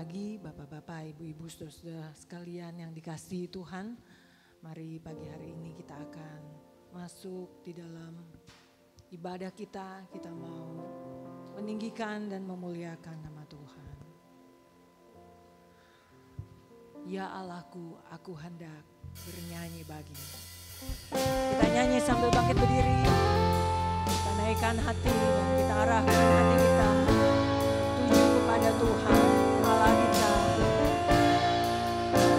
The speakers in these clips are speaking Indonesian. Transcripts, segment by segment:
pagi Bapak-Bapak, Ibu-Ibu, Saudara-saudara sekalian yang dikasihi Tuhan. Mari pagi hari ini kita akan masuk di dalam ibadah kita. Kita mau meninggikan dan memuliakan nama Tuhan. Ya Allahku, aku hendak bernyanyi bagi-Mu. Kita nyanyi sambil bangkit berdiri. Kita naikkan hati dan kita arahkan hati kita tuju kepada Tuhan Allah kita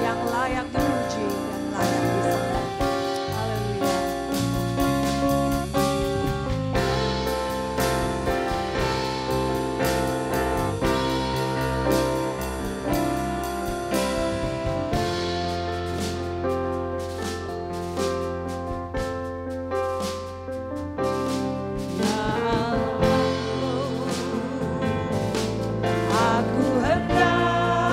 yang layak dipuji dan layak disembah. Haleluya. Aku hendak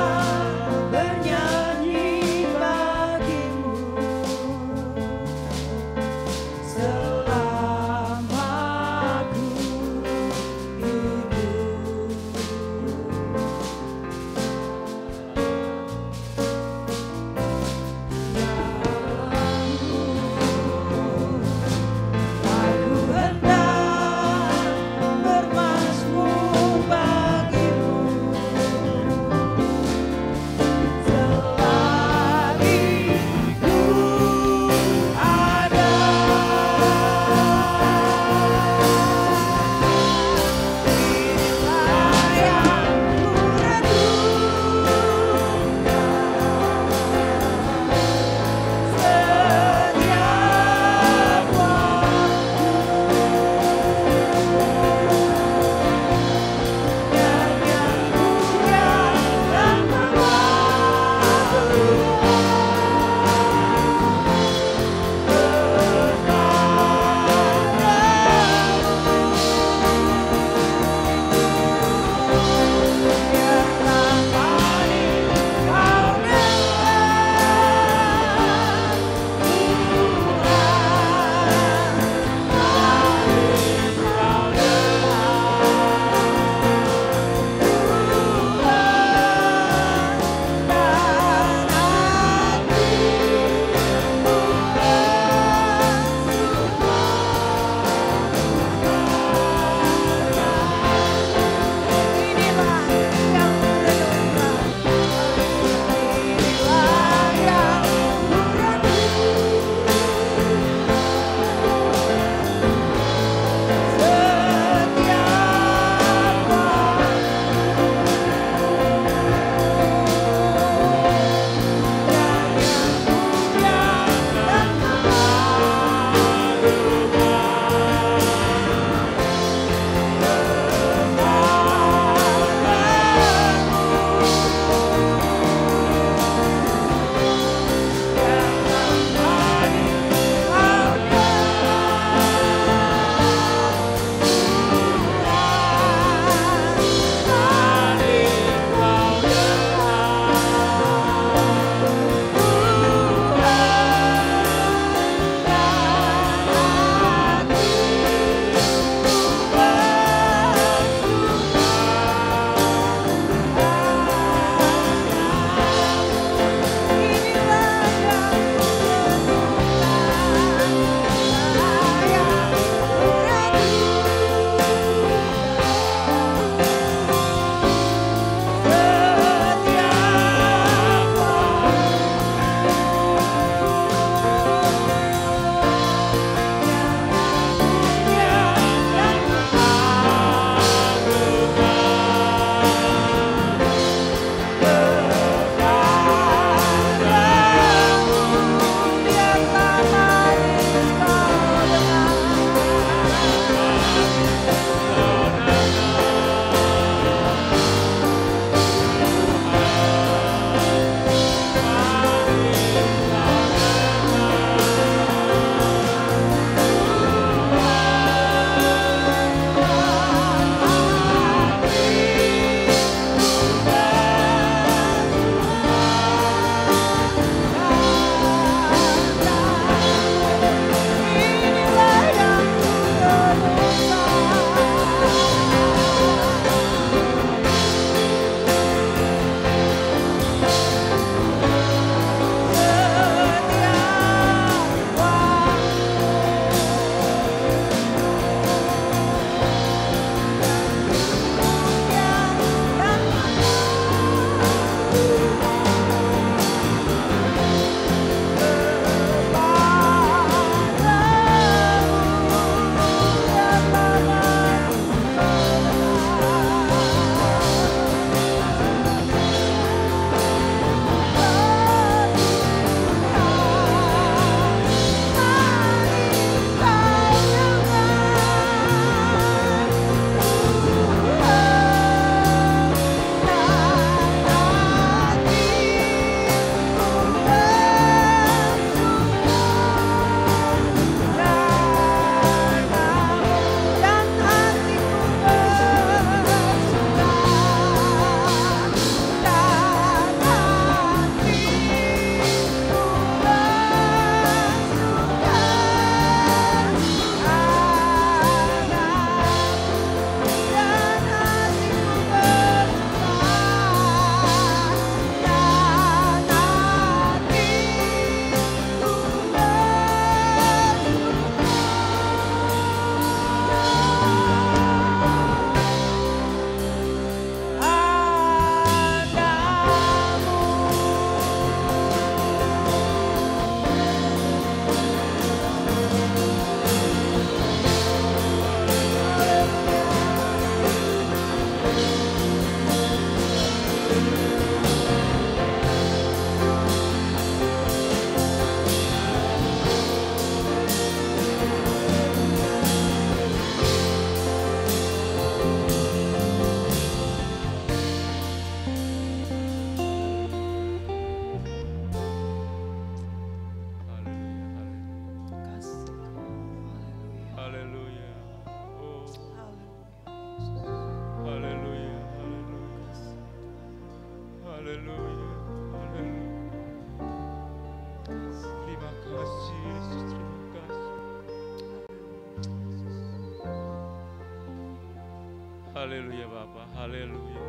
Haleluya Bapa, haleluya.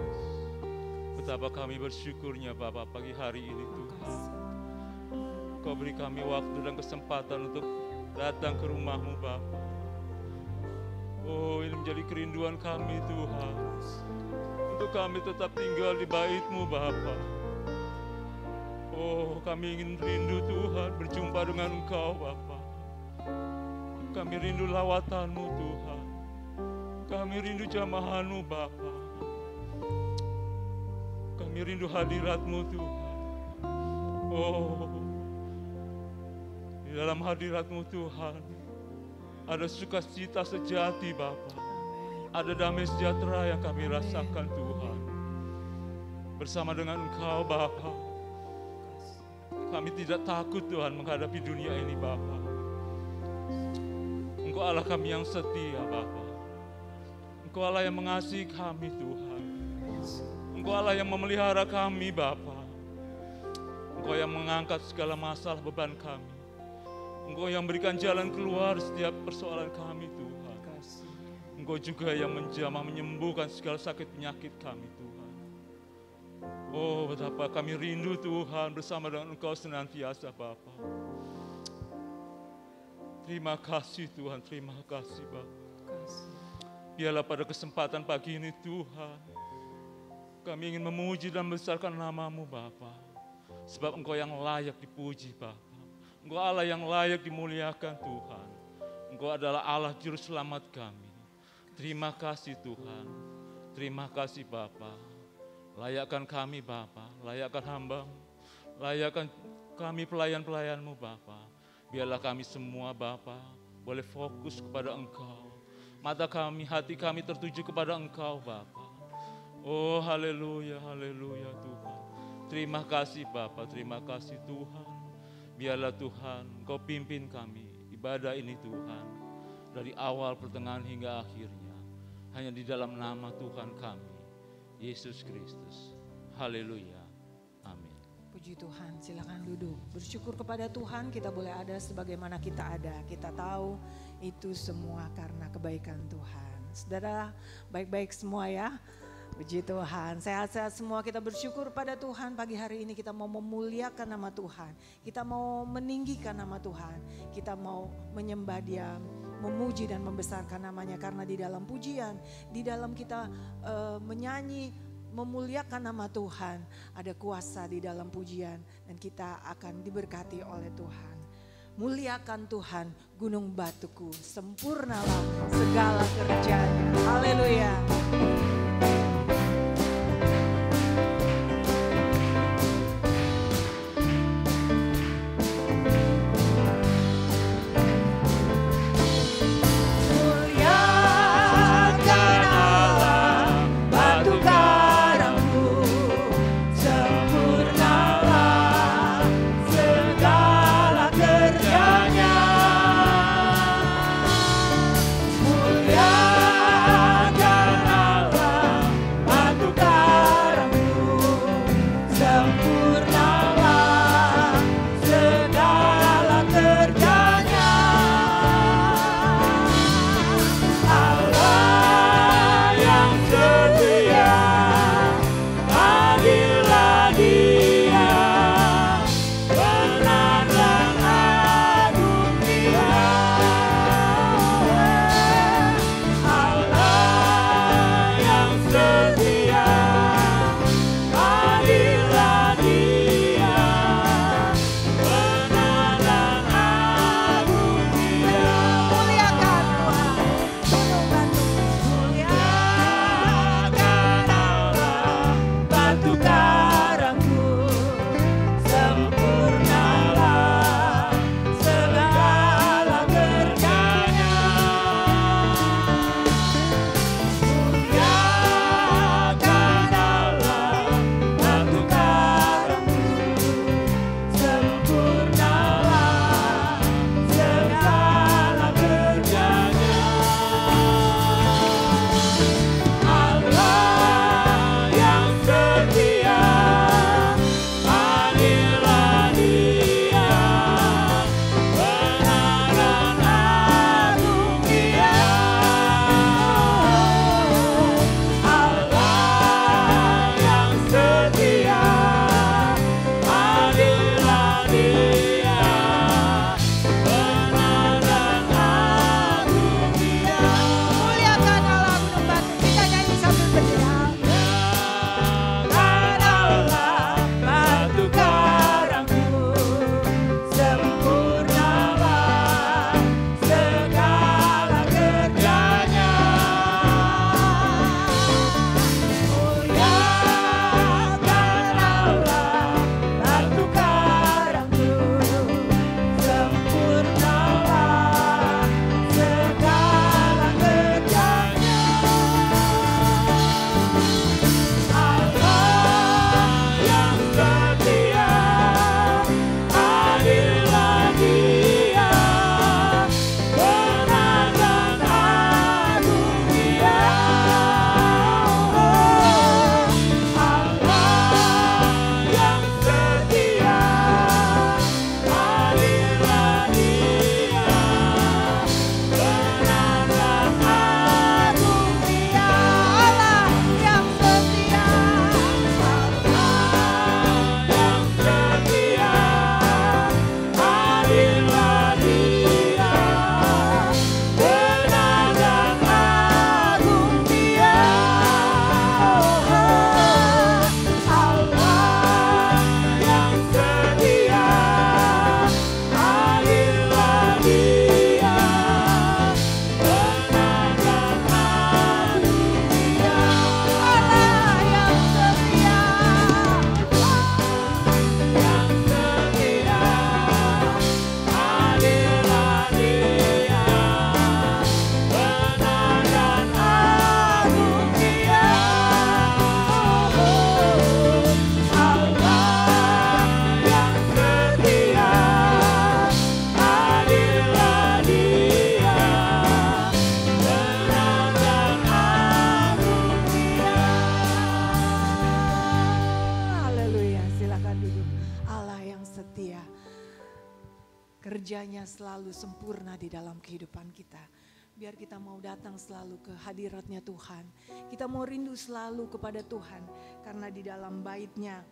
Betapa kami bersyukurnya Bapa pagi hari ini Tuhan. Kau beri kami waktu dan kesempatan untuk datang ke rumah-Mu Bapa. Oh, ini menjadi kerinduan kami Tuhan. Untuk kami tetap tinggal di bait-Mu Bapa. Oh, kami ingin rindu Tuhan berjumpa dengan Engkau Bapa. Kami rindu lawatan-Mu Tuhan. Kami rindu jamahan-Mu Bapa. Kami rindu hadirat-Mu Tuhan. Oh, di dalam hadirat-Mu Tuhan ada sukacita sejati Bapa. Ada damai sejahtera yang kami rasakan Tuhan. Bersama dengan Engkau Bapa, kami tidak takut Tuhan menghadapi dunia ini Bapa. Engkau Allah kami yang setia Bapa. Engkau Allah yang mengasihi kami Tuhan. Engkau Allah yang memelihara kami Bapa. Engkau yang mengangkat segala masalah beban kami. Engkau yang berikan jalan keluar setiap persoalan kami Tuhan. Engkau juga yang menjamah menyembuhkan segala sakit penyakit kami Tuhan. Oh, betapa kami rindu Tuhan bersama dengan Engkau senantiasa Bapa. Terima kasih Tuhan, terima kasih Bapa. Biarlah pada kesempatan pagi ini Tuhan, kami ingin memuji dan membesarkan nama-Mu Bapa. Sebab Engkau yang layak dipuji Bapa. Engkau Allah yang layak dimuliakan Tuhan. Engkau adalah Allah Juru Selamat kami. Terima kasih Tuhan. Terima kasih Bapa. Layakkan kami Bapa, layakkan hamba-Mu. Layakkan kami pelayan-pelayan-Mu Bapa. Biarlah kami semua Bapa boleh fokus kepada Engkau. Mata kami, hati kami tertuju kepada Engkau Bapa. Oh haleluya, haleluya Tuhan. Terima kasih Bapa, terima kasih Tuhan. Biarlah Tuhan Engkau pimpin kami ibadah ini Tuhan. Dari awal, pertengahan hingga akhirnya. Hanya di dalam nama Tuhan kami, Yesus Kristus. Haleluya. Amin. Puji Tuhan, silakan duduk. Bersyukur kepada Tuhan kita boleh ada sebagaimana kita ada. Kita tahu itu semua karena kebaikan Tuhan. Saudara, baik-baik semua ya. Puji Tuhan, sehat-sehat semua. Kita bersyukur pada Tuhan pagi hari ini. Kita mau memuliakan nama Tuhan. Kita mau meninggikan nama Tuhan. Kita mau menyembah Dia, memuji dan membesarkan namanya. Karena di dalam pujian, di dalam kita menyanyi, memuliakan nama Tuhan, ada kuasa di dalam pujian. Dan kita akan diberkati oleh Tuhan. Muliakan Tuhan, gunung batuku, sempurnalah segala kerjanya. Haleluya. Muliakan Allah, kerjanya selalu sempurna di dalam kehidupan kita. Biar kita mau datang selalu ke hadiratnya Tuhan. Kita mau rindu selalu kepada Tuhan. Karena di dalam bait-Nya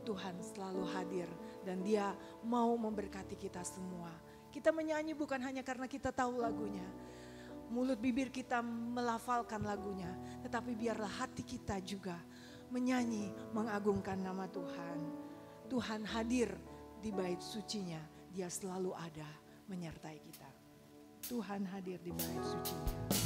Tuhan selalu hadir. Dan Dia mau memberkati kita semua. Kita menyanyi bukan hanya karena kita tahu lagunya. Mulut bibir kita melafalkan lagunya. Tetapi biarlah hati kita juga menyanyi, mengagungkan nama Tuhan. Tuhan hadir di bait sucinya. Dia selalu ada menyertai kita. Tuhan hadir di bait sucinya.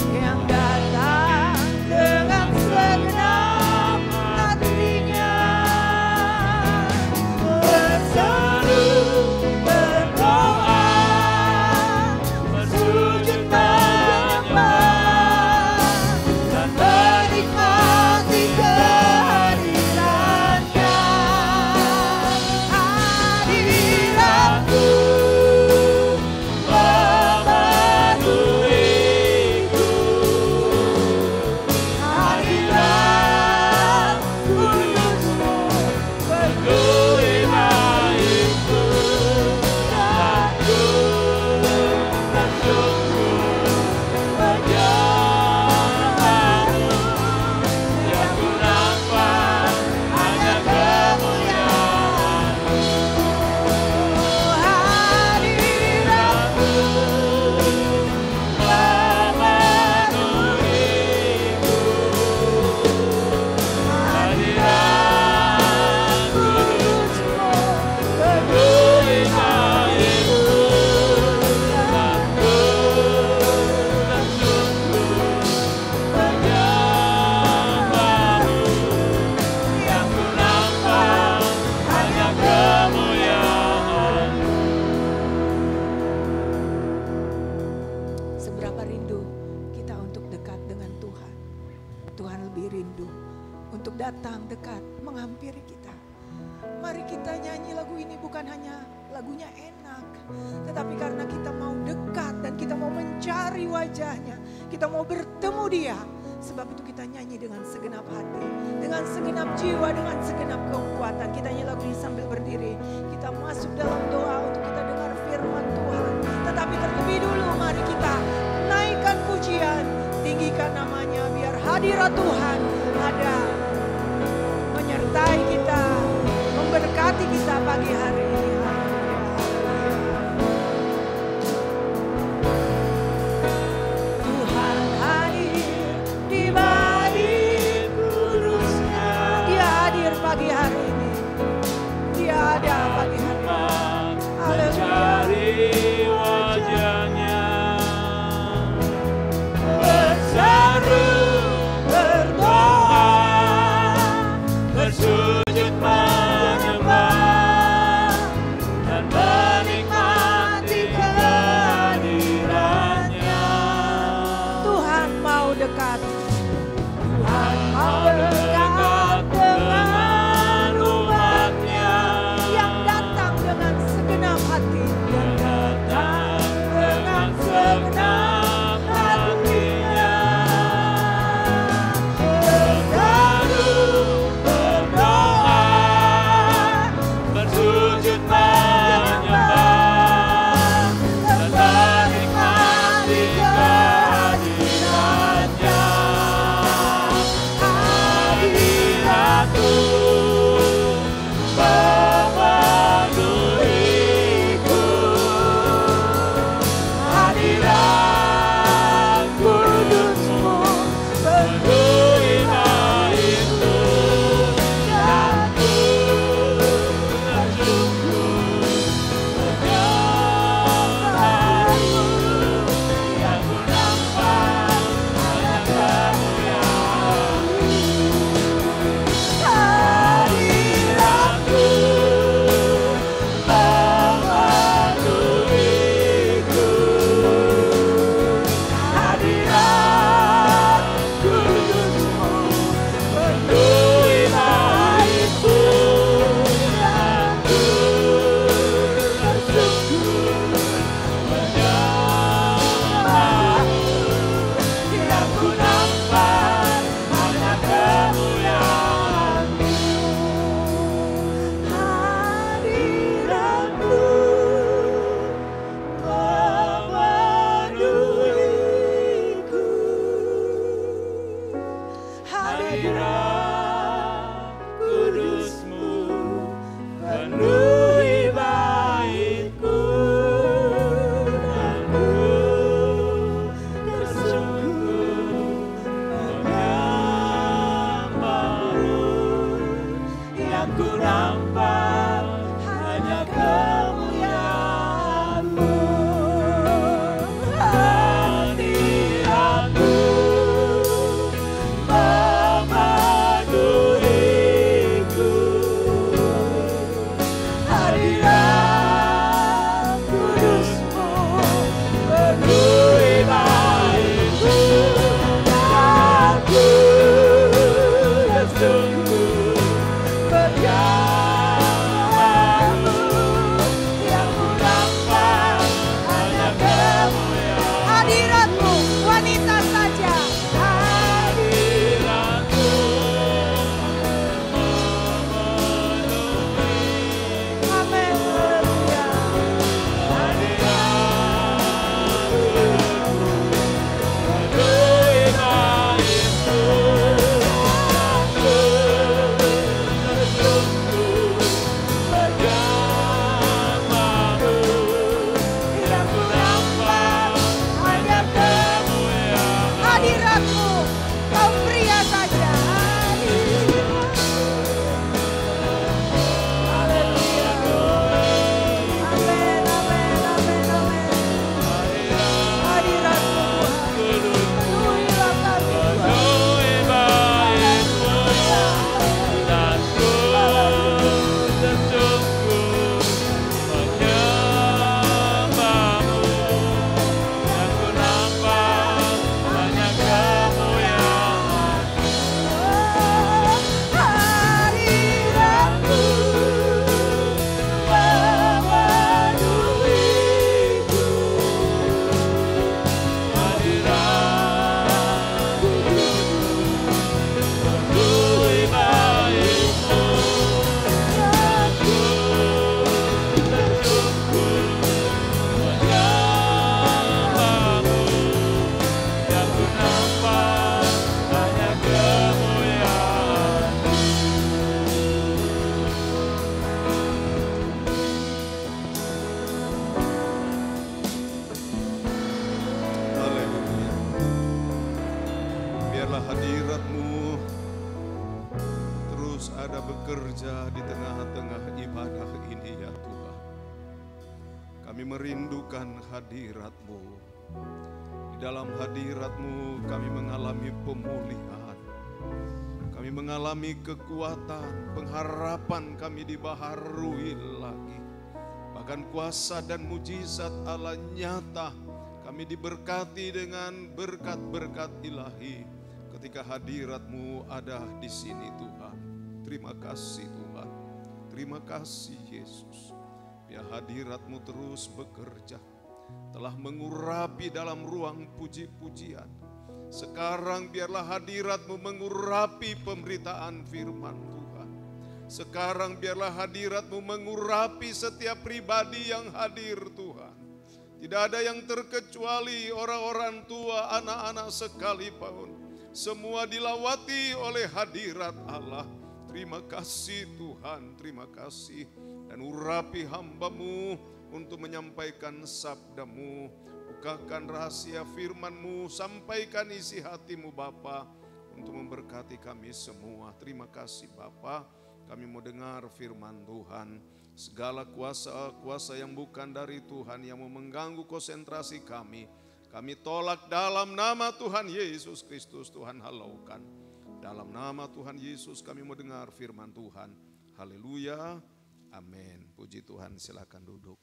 Yang datang dengan segenap hati. datang dekat menghampiri kita. Mari kita nyanyi lagu ini bukan hanya lagunya enak, tetapi karena kita mau dekat dan kita mau mencari wajahnya, kita mau bertemu dia. Sebab itu kita nyanyi dengan segenap hati, dengan segenap jiwa, dengan segenap kekuatan. Kita nyanyi lagu ini sambil berdiri. Kita masuk dalam doa untuk kita dengar firman Tuhan. Tetapi terlebih dulu mari kita naikkan pujian, tinggikan namanya, biar hadirat Tuhan ada menyertai kita, memberkati kita pagi hari ini. Tuhan hadir di bait kudusnya. Dia hadir pagi hari ini. Dia ada pagi hari ini. Mencari wajahnya, berseru, berdoa, bersujud menyembah, dan menikmati kehadirannya. Tuhan mau dekat. Tuhan mau dekat dengan umatnya yang datang dengan segenap hati. Yang datang dengan segenap hatinya. Berseru, berdoa, bersujud menyembah, dan menikmati kehadirannya. Hadiratku memenuhiku, ada bekerja di tengah-tengah ibadah ini ya Tuhan. Kami merindukan hadirat-Mu. Di dalam hadirat-Mu kami mengalami pemulihan. Kami mengalami kekuatan, pengharapan kami dibaharui lagi. Bahkan kuasa dan mujizat Allah nyata. Kami diberkati dengan berkat-berkat ilahi ketika hadirat-Mu ada di sini Tuhan. Terima kasih Tuhan. Terima kasih Yesus. Biar hadirat-Mu terus bekerja. Telah mengurapi dalam ruang puji-pujian. Sekarang biarlah hadirat-Mu mengurapi pemberitaan firman Tuhan. Sekarang biarlah hadirat-Mu mengurapi setiap pribadi yang hadir Tuhan. Tidak ada yang terkecuali orang-orang tua, anak-anak sekalipun. Semua dilawati oleh hadirat Allah. Terima kasih Tuhan, terima kasih. Dan urapi hamba-Mu untuk menyampaikan sabda-Mu. Bukakan rahasia firman-Mu, sampaikan isi hati-Mu Bapa untuk memberkati kami semua. Terima kasih Bapa, kami mau dengar firman Tuhan. Segala kuasa-kuasa yang bukan dari Tuhan yang mau mengganggu konsentrasi kami, kami tolak dalam nama Tuhan Yesus Kristus. Tuhan halaukan. Dalam nama Tuhan Yesus kami mau dengar firman Tuhan. Haleluya. Amin. Puji Tuhan, silakan duduk.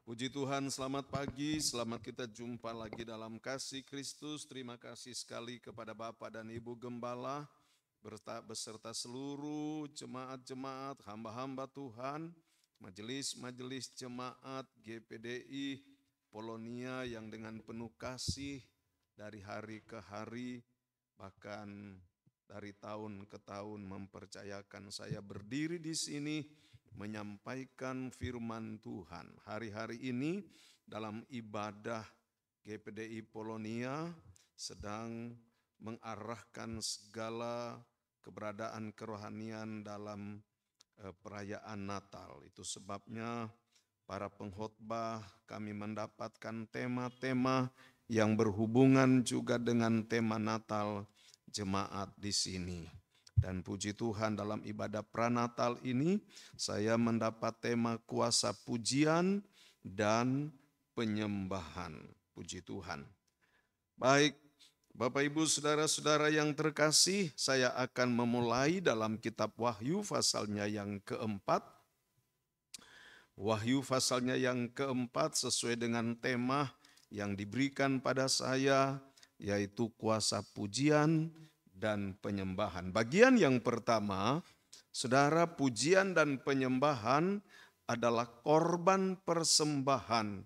Puji Tuhan, selamat pagi, selamat kita jumpa lagi dalam kasih Kristus. Terima kasih sekali kepada Bapak dan Ibu Gembala, beserta seluruh jemaat-jemaat, hamba-hamba Tuhan, majelis-majelis jemaat GPDI Polonia yang dengan penuh kasih dari hari ke hari, bahkan dari tahun ke tahun mempercayakan saya berdiri di sini menyampaikan firman Tuhan. Hari-hari ini dalam ibadah GPDI Polonia sedang mengarahkan segala keberadaan kerohanian dalam perayaan Natal. Itu sebabnya para pengkhotbah kami mendapatkan tema-tema yang berhubungan juga dengan tema Natal jemaat di sini. Dan puji Tuhan dalam ibadah pranatal ini saya mendapat tema kuasa pujian dan penyembahan. Puji Tuhan. Baik, Bapak Ibu Saudara-saudara yang terkasih, saya akan memulai dalam kitab Wahyu pasalnya yang keempat. Wahyu pasalnya yang keempat sesuai dengan tema yang diberikan pada saya, yaitu kuasa pujian dan penyembahan. Bagian yang pertama, saudara, pujian dan penyembahan adalah korban persembahan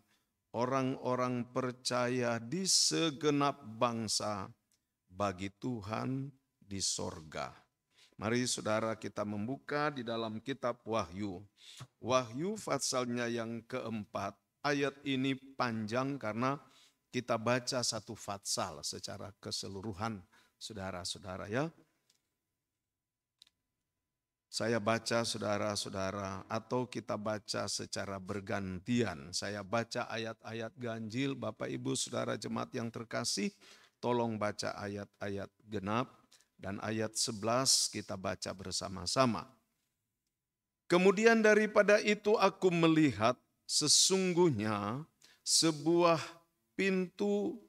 orang-orang percaya di segenap bangsa bagi Tuhan di sorga. Mari saudara kita membuka di dalam kitab Wahyu. Wahyu pasalnya yang keempat. Ayat ini panjang karena kita baca satu pasal secara keseluruhan. Saudara-saudara ya. Saya baca saudara-saudara atau kita baca secara bergantian. Saya baca ayat-ayat ganjil, Bapak Ibu Saudara jemaat yang terkasih, tolong baca ayat-ayat genap dan ayat 11 kita baca bersama-sama. Kemudian daripada itu aku melihat sesungguhnya sebuah pintu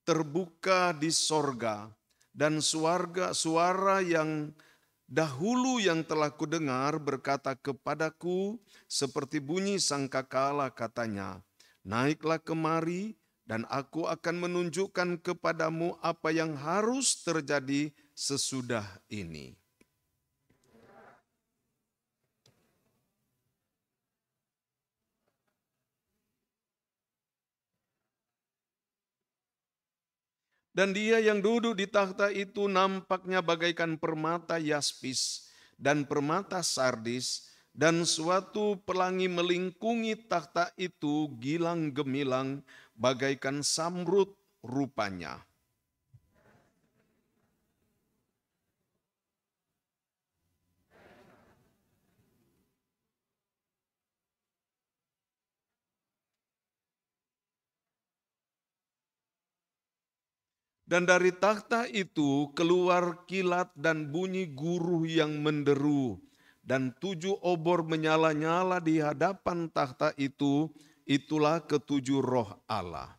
terbuka di sorga. Dan suara yang dahulu yang telah kudengar berkata kepadaku seperti bunyi sangkakala katanya, naiklah kemari dan aku akan menunjukkan kepadamu apa yang harus terjadi sesudah ini. Dan dia yang duduk di takhta itu nampaknya bagaikan permata yaspis dan permata sardis, dan suatu pelangi melingkungi takhta itu gilang gemilang bagaikan samrud rupanya. Dan dari takhta itu keluar kilat dan bunyi guruh yang menderu. Dan 7 obor menyala-nyala di hadapan takhta itu, itulah ketujuh roh Allah.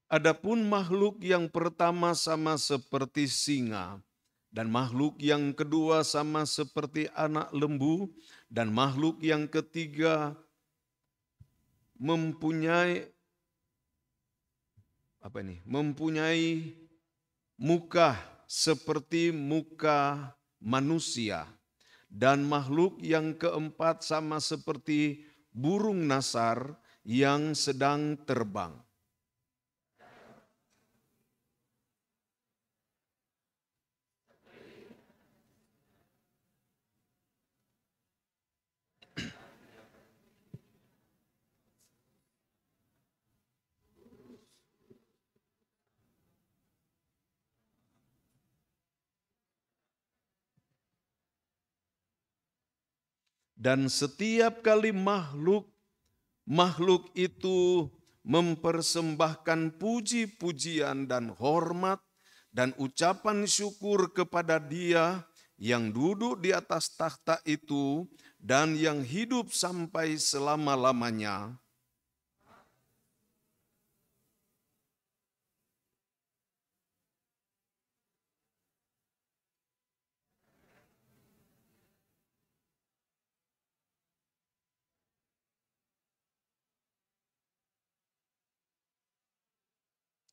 Adapun makhluk yang pertama sama seperti singa, dan makhluk yang kedua sama seperti anak lembu, dan makhluk yang ketiga mempunyai muka seperti muka manusia, dan makhluk yang keempat sama seperti burung nasar yang sedang terbang. Dan setiap kali makhluk itu mempersembahkan puji-pujian dan hormat dan ucapan syukur kepada Dia yang duduk di atas takhta itu dan yang hidup sampai selama-lamanya.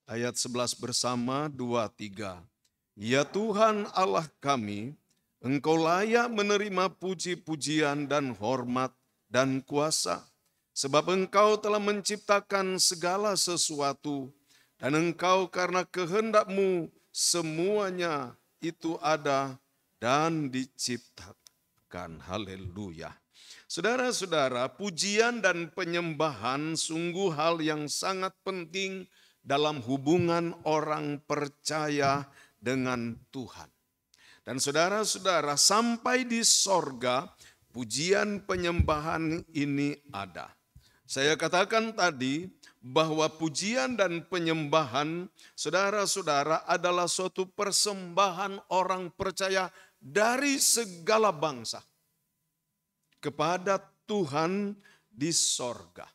Ayat 11 bersama, 2, 3. Ya Tuhan Allah kami, Engkau layak menerima puji-pujian dan hormat dan kuasa. Sebab Engkau telah menciptakan segala sesuatu, dan Engkau karena kehendak-Mu semuanya itu ada dan diciptakan. Haleluya. Saudara-saudara, pujian dan penyembahan sungguh hal yang sangat penting dalam hubungan orang percaya dengan Tuhan. Dan saudara-saudara, sampai di sorga, pujian penyembahan ini ada. Saya katakan tadi bahwa pujian dan penyembahan, saudara-saudara, adalah suatu persembahan orang percaya dari segala bangsa kepada Tuhan di sorga.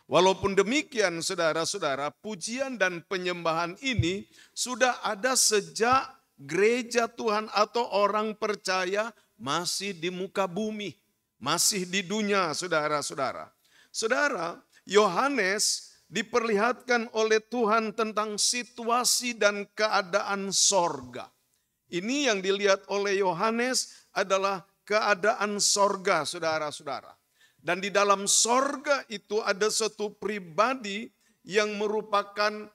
Walaupun demikian, saudara-saudara, pujian dan penyembahan ini sudah ada sejak gereja Tuhan atau orang percaya masih di muka bumi, masih di dunia, saudara-saudara. Saudara, Yohanes diperlihatkan oleh Tuhan tentang situasi dan keadaan sorga. Ini yang dilihat oleh Yohanes adalah keadaan sorga, saudara-saudara. Dan di dalam sorga itu ada satu pribadi yang merupakan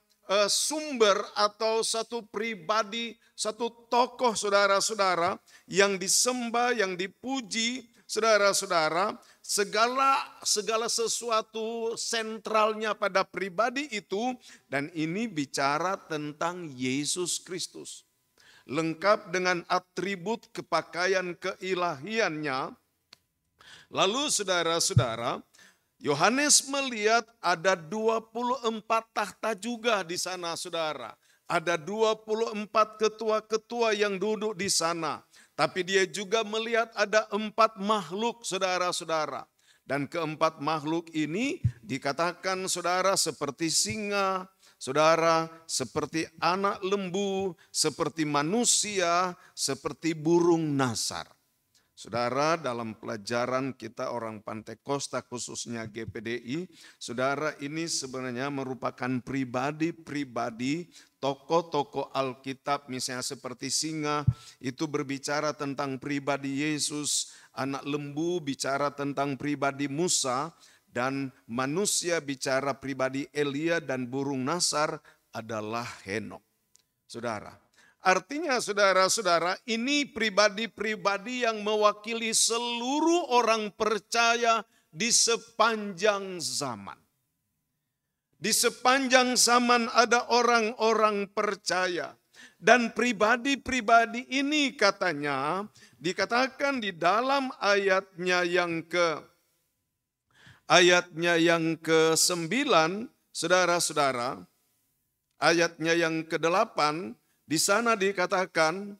sumber atau satu pribadi, satu tokoh, saudara-saudara, yang disembah, yang dipuji, saudara-saudara. Segala sesuatu sentralnya pada pribadi itu, dan ini bicara tentang Yesus Kristus. Lengkap dengan atribut kepakaian keilahiannya. Lalu saudara-saudara, Yohanes melihat ada 24 takhta juga di sana, saudara. Ada 24 ketua-ketua yang duduk di sana. Tapi dia juga melihat ada 4 makhluk, saudara-saudara. Dan keempat makhluk ini dikatakan, saudara, seperti singa, saudara, seperti anak lembu, seperti manusia, seperti burung nasar. Saudara, dalam pelajaran kita orang Pantekosta khususnya GPDI, saudara, ini sebenarnya merupakan pribadi-pribadi, tokoh-tokoh Alkitab, misalnya seperti singa, itu berbicara tentang pribadi Yesus, anak lembu bicara tentang pribadi Musa, dan manusia bicara pribadi Elia, dan burung nasar adalah Henok. Saudara, artinya saudara-saudara, ini pribadi-pribadi yang mewakili seluruh orang percaya di sepanjang zaman. Di sepanjang zaman ada orang-orang percaya. Dan pribadi-pribadi ini katanya dikatakan di dalam ayatnya yang ke-9, saudara-saudara, ayatnya yang ke-8, di sana dikatakan,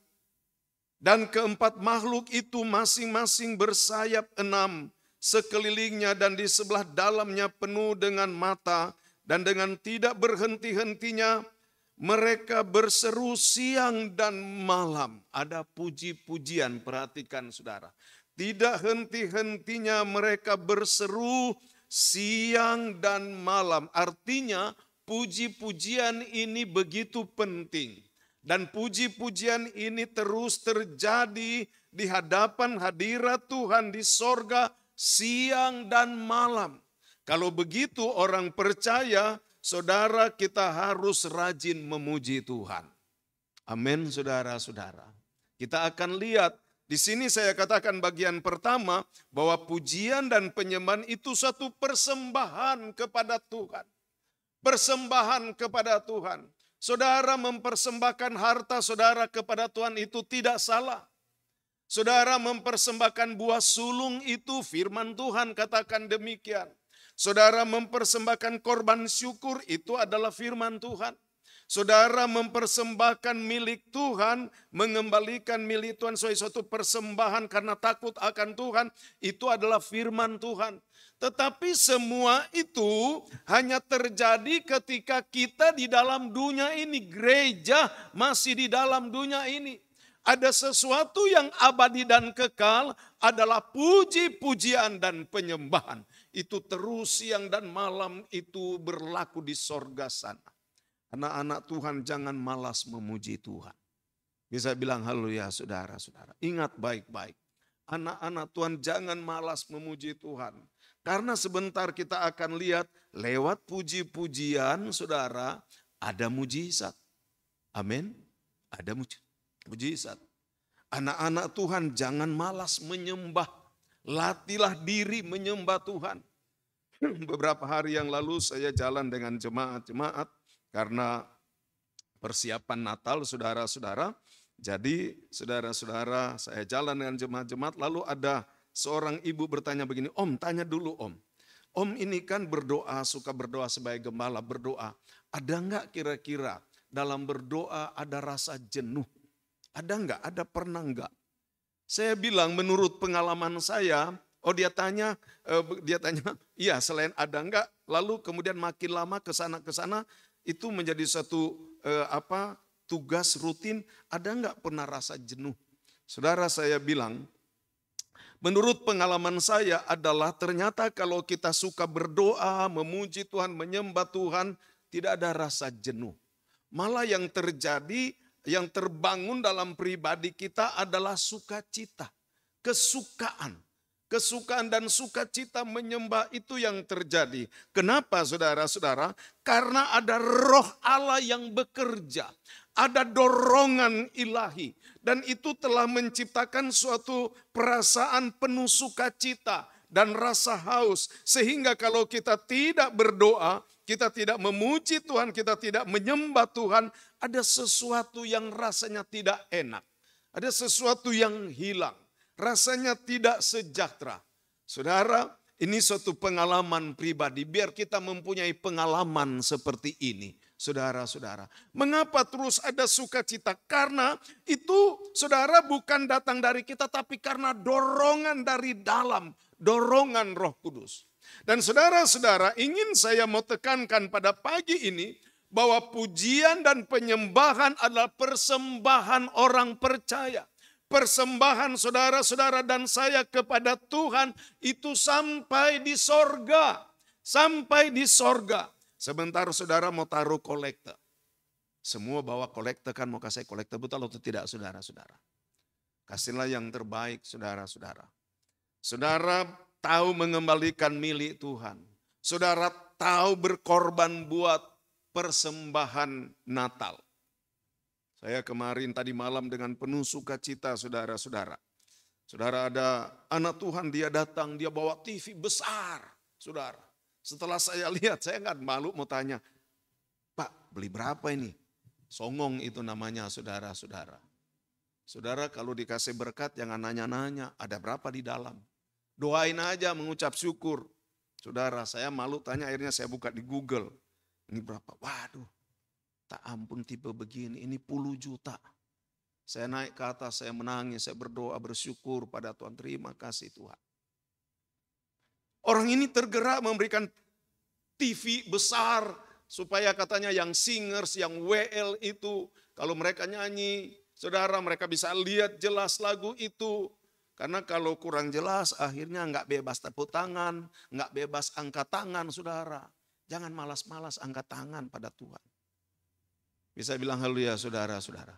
dan keempat makhluk itu masing-masing bersayap 6 sekelilingnya dan di sebelah dalamnya penuh dengan mata, dan dengan tidak berhenti-hentinya mereka berseru siang dan malam. Ada puji-pujian, perhatikan saudara. Tidak henti-hentinya mereka berseru siang dan malam. Artinya puji-pujian ini begitu penting. Dan puji-pujian ini terus terjadi di hadapan hadirat Tuhan di sorga siang dan malam. Kalau begitu orang percaya, saudara, kita harus rajin memuji Tuhan. Amin, saudara-saudara. Kita akan lihat di sini saya katakan bagian pertama bahwa pujian dan penyembahan itu satu persembahan kepada Tuhan. Persembahan kepada Tuhan. Saudara mempersembahkan harta saudara kepada Tuhan itu tidak salah. Saudara mempersembahkan buah sulung itu firman Tuhan katakan demikian. Saudara mempersembahkan korban syukur itu adalah firman Tuhan. Saudara mempersembahkan milik Tuhan, mengembalikan milik Tuhan sebagai suatu persembahan karena takut akan Tuhan, itu adalah firman Tuhan. Tetapi semua itu hanya terjadi ketika kita di dalam dunia ini, gereja masih di dalam dunia ini. Ada sesuatu yang abadi dan kekal adalah puji-pujian dan penyembahan. Itu terus siang dan malam itu berlaku di sorga sana. Anak-anak Tuhan jangan malas memuji Tuhan. Bisa bilang haleluya saudara-saudara. Ingat baik-baik. Anak-anak Tuhan jangan malas memuji Tuhan. Karena sebentar kita akan lihat lewat puji-pujian saudara ada mujizat. Amin. Ada mujizat. Anak-anak Tuhan jangan malas menyembah. Latilah diri menyembah Tuhan. Beberapa hari yang lalu saya jalan dengan jemaat-jemaat karena persiapan Natal saudara-saudara. Jadi saudara-saudara saya jalan dengan jemaat-jemaat lalu ada seorang ibu bertanya begini, Om tanya dulu Om. Om ini kan berdoa, suka berdoa sebagai gembala, berdoa. Ada enggak kira-kira dalam berdoa ada rasa jenuh? Ada enggak? Ada pernah enggak? Saya bilang menurut pengalaman saya, dia tanya, iya selain ada enggak, lalu kemudian makin lama ke sana itu menjadi satu tugas rutin, ada enggak pernah rasa jenuh? Saudara saya bilang, menurut pengalaman saya adalah ternyata kalau kita suka berdoa, memuji Tuhan, menyembah Tuhan, tidak ada rasa jenuh. Malah yang terjadi, yang terbangun dalam pribadi kita adalah sukacita, kesukaan. Kesukaan dan sukacita menyembah itu yang terjadi. Kenapa saudara-saudara? Karena ada roh Allah yang bekerja. Ada dorongan ilahi. Dan itu telah menciptakan suatu perasaan penuh sukacita dan rasa haus. Sehingga kalau kita tidak berdoa, kita tidak memuji Tuhan, kita tidak menyembah Tuhan, ada sesuatu yang rasanya tidak enak. Ada sesuatu yang hilang. Rasanya tidak sejahtera. Saudara, ini suatu pengalaman pribadi. Biar kita mempunyai pengalaman seperti ini. Saudara-saudara, mengapa terus ada sukacita? Karena itu saudara bukan datang dari kita, tapi karena dorongan dari dalam. Dorongan Roh Kudus. Dan saudara-saudara, ingin saya mau tekankan pada pagi ini bahwa pujian dan penyembahan adalah persembahan orang percaya. Persembahan saudara-saudara dan saya kepada Tuhan itu sampai di sorga. Sampai di sorga. Sebentar saudara mau taruh kolekte. Semua bawa kolekte kan, mau kasih kolekte, betul atau tidak saudara-saudara? Kasihlah yang terbaik saudara-saudara. Saudara tahu mengembalikan milik Tuhan. Saudara tahu berkorban buat persembahan Natal. Saya kemarin tadi malam dengan penuh sukacita saudara-saudara. Saudara ada anak Tuhan, dia datang, dia bawa TV besar. Saudara, Setelah saya lihat, saya nggak malu mau tanya, Pak beli berapa ini? Songong itu namanya saudara-saudara. Saudara kalau dikasih berkat jangan nanya-nanya, ada berapa di dalam. Doain aja mengucap syukur. Saudara saya malu tanya, akhirnya saya buka di Google. Ini berapa? Waduh, tak ampun tipe begini, ini puluh juta. Saya naik ke atas, saya menangis, saya berdoa, bersyukur pada Tuhan. Terima kasih Tuhan. Orang ini tergerak memberikan TV besar, supaya katanya yang singers, yang WL itu, kalau mereka nyanyi, saudara mereka bisa lihat jelas lagu itu. Karena kalau kurang jelas akhirnya nggak bebas tepuk tangan, nggak bebas angkat tangan saudara. Jangan malas-malas angkat tangan pada Tuhan. Bisa bilang haleluya saudara-saudara.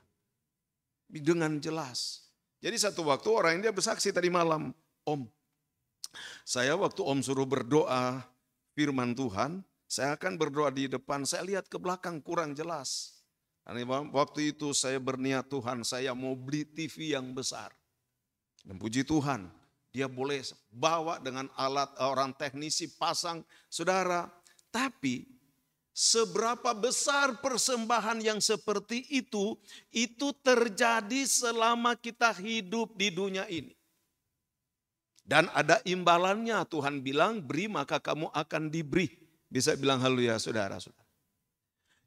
Dengan jelas. Jadi satu waktu orang ini dia bersaksi tadi malam, Om, saya waktu Om suruh berdoa firman Tuhan, saya akan berdoa di depan, saya lihat ke belakang kurang jelas. Karena waktu itu saya berniat Tuhan, saya mau beli TV yang besar. Dan puji Tuhan, dia boleh bawa dengan alat orang teknisi pasang, saudara. Tapi seberapa besar persembahan yang seperti itu terjadi selama kita hidup di dunia ini. Dan ada imbalannya, Tuhan bilang beri maka kamu akan diberi. Bisa bilang haleluya saudara-saudara.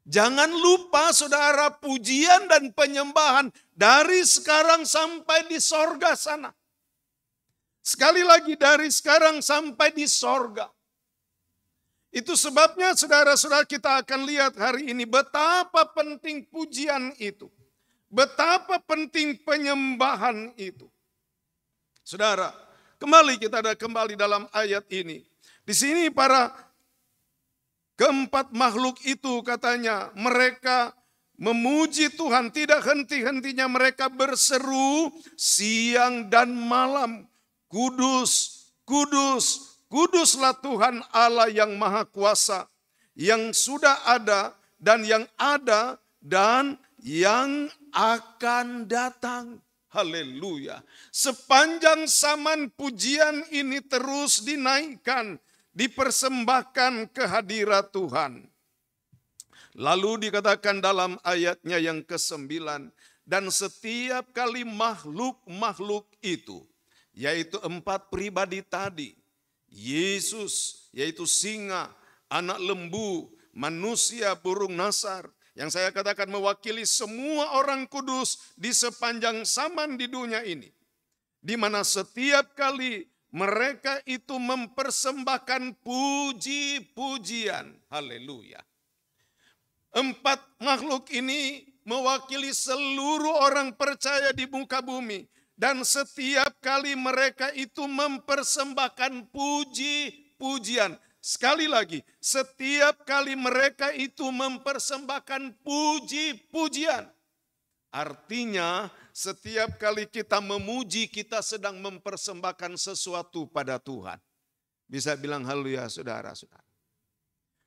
Jangan lupa saudara, pujian dan penyembahan dari sekarang sampai di sorga sana. Sekali lagi dari sekarang sampai di sorga. Itu sebabnya saudara-saudara kita akan lihat hari ini betapa penting pujian itu. Betapa penting penyembahan itu. Saudara, kita ada kembali dalam ayat ini. Di sini para keempat makhluk itu katanya mereka memuji Tuhan, tidak henti-hentinya mereka berseru siang dan malam. Kudus, kudus, kuduslah Tuhan Allah yang Maha Kuasa, yang sudah ada dan yang ada dan yang akan datang. Haleluya. Sepanjang zaman pujian ini terus dinaikkan, dipersembahkan ke hadirat Tuhan. Lalu dikatakan dalam ayatnya yang ke-9, dan setiap kali makhluk-makhluk itu, yaitu 4 pribadi tadi, Yesus, yaitu singa, anak lembu, manusia, burung nasar, yang saya katakan mewakili semua orang kudus di sepanjang zaman di dunia ini. Di mana setiap kali mereka itu mempersembahkan puji-pujian. Haleluya. 4 makhluk ini mewakili seluruh orang percaya di muka bumi. Dan setiap kali mereka itu mempersembahkan puji-pujian. Sekali lagi, setiap kali mereka itu mempersembahkan puji-pujian. Artinya setiap kali kita memuji, kita sedang mempersembahkan sesuatu pada Tuhan. Bisa bilang haleluya saudara-saudara.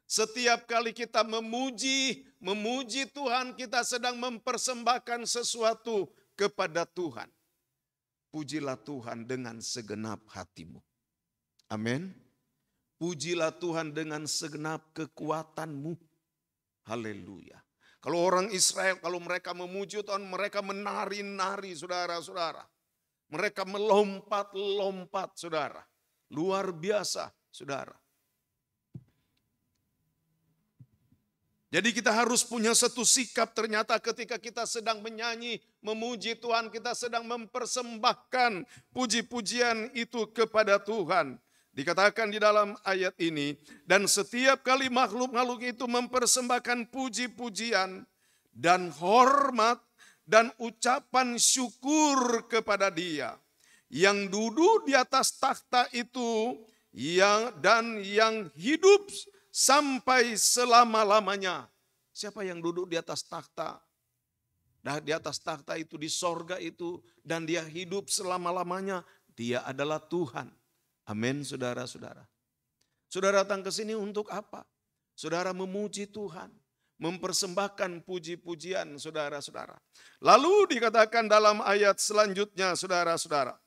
Setiap kali kita memuji Tuhan, kita sedang mempersembahkan sesuatu kepada Tuhan. Pujilah Tuhan dengan segenap hatimu. Amin. Pujilah Tuhan dengan segenap kekuatanmu. Haleluya. Kalau orang Israel, kalau mereka memuji Tuhan, mereka menari-nari saudara-saudara. Mereka melompat-lompat saudara. Luar biasa saudara. Jadi kita harus punya satu sikap ternyata ketika kita sedang menyanyi, memuji Tuhan, kita sedang mempersembahkan puji-pujian itu kepada Tuhan. Dikatakan di dalam ayat ini, dan setiap kali makhluk-makhluk itu mempersembahkan puji-pujian dan hormat dan ucapan syukur kepada Dia. Yang duduk di atas takhta itu dan yang hidup sampai selama-lamanya. Siapa yang duduk di atas takhta? Nah, di atas takhta itu di sorga itu dan dia hidup selama-lamanya. Dia adalah Tuhan. Amin saudara-saudara. Saudara datang ke sini untuk apa? Saudara memuji Tuhan. Mempersembahkan puji-pujian saudara-saudara. Lalu dikatakan dalam ayat selanjutnya saudara-saudara.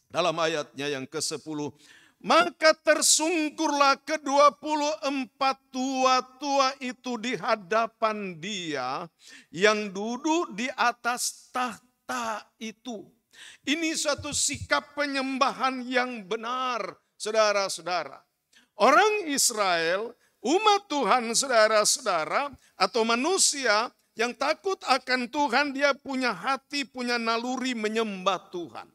Dalam ayatnya yang ke-10. Maka tersungkurlah ke-24 tua-tua itu di hadapan Dia yang duduk di atas tahta itu. Ini suatu sikap penyembahan yang benar, saudara-saudara. Orang Israel, umat Tuhan, saudara-saudara, atau manusia yang takut akan Tuhan, dia punya hati, punya naluri menyembah Tuhan.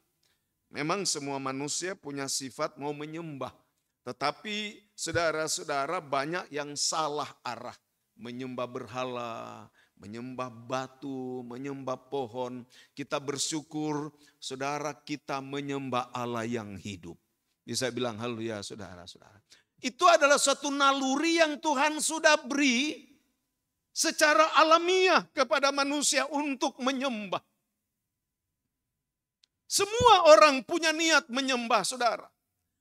Memang semua manusia punya sifat mau menyembah. Tetapi saudara-saudara banyak yang salah arah. Menyembah berhala, menyembah batu, menyembah pohon. Kita bersyukur saudara kita menyembah Allah yang hidup. Bisa bilang haleluya saudara-saudara. Itu adalah suatu naluri yang Tuhan sudah beri secara alamiah kepada manusia untuk menyembah. Semua orang punya niat menyembah saudara.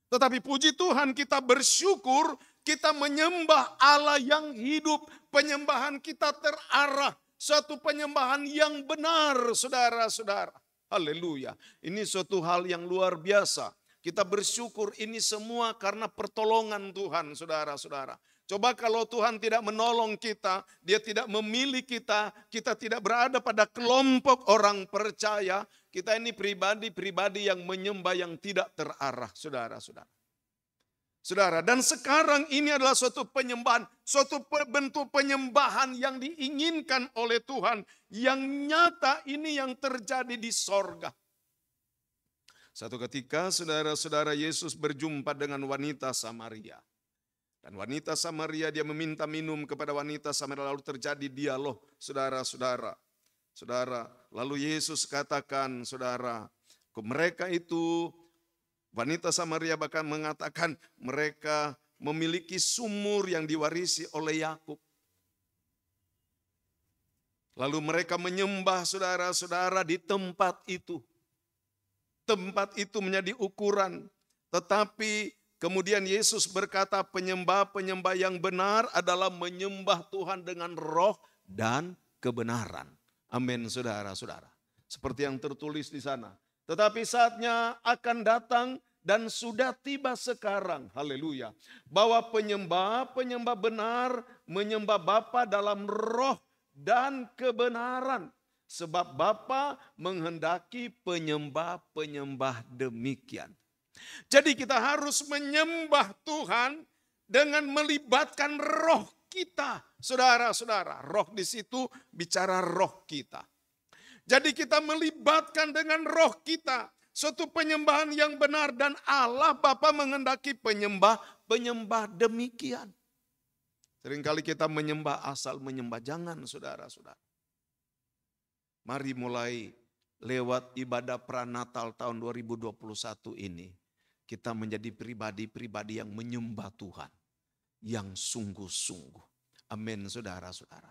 Tetapi puji Tuhan kita bersyukur kita menyembah Allah yang hidup. Penyembahan kita terarah. Suatu penyembahan yang benar saudara-saudara. Haleluya. Ini suatu hal yang luar biasa. Kita bersyukur ini semua karena pertolongan Tuhan saudara-saudara. Coba kalau Tuhan tidak menolong kita, Dia tidak memilih kita, kita tidak berada pada kelompok orang percaya, kita ini pribadi-pribadi yang menyembah yang tidak terarah, saudara-saudara. Saudara, dan sekarang ini adalah suatu penyembahan, suatu bentuk penyembahan yang diinginkan oleh Tuhan, yang nyata ini yang terjadi di sorga. Satu ketika saudara-saudara Yesus berjumpa dengan wanita Samaria. Dan wanita Samaria dia meminta minum kepada wanita Samaria, lalu terjadi dialog saudara-saudara. Saudara, lalu Yesus katakan saudara, mereka itu wanita Samaria bahkan mengatakan mereka memiliki sumur yang diwarisi oleh Yakub. Lalu mereka menyembah saudara-saudara di tempat itu. Tempat itu menjadi ukuran, tetapi kemudian Yesus berkata penyembah-penyembah yang benar adalah menyembah Tuhan dengan roh dan kebenaran. Amin saudara-saudara. Seperti yang tertulis di sana. Tetapi saatnya akan datang dan sudah tiba sekarang. Haleluya. Bahwa penyembah-penyembah benar menyembah Bapa dalam roh dan kebenaran. Sebab Bapa menghendaki penyembah-penyembah demikian. Jadi kita harus menyembah Tuhan dengan melibatkan roh kita. Saudara-saudara, roh di situ bicara roh kita. Jadi kita melibatkan dengan roh kita. Suatu penyembahan yang benar dan Allah Bapa menghendaki penyembah-penyembah demikian. Seringkali kita menyembah asal menyembah. Jangan saudara-saudara. Mari mulai lewat ibadah pranatal tahun 2021 ini. Kita menjadi pribadi-pribadi yang menyembah Tuhan. Yang sungguh-sungguh. Amin saudara-saudara.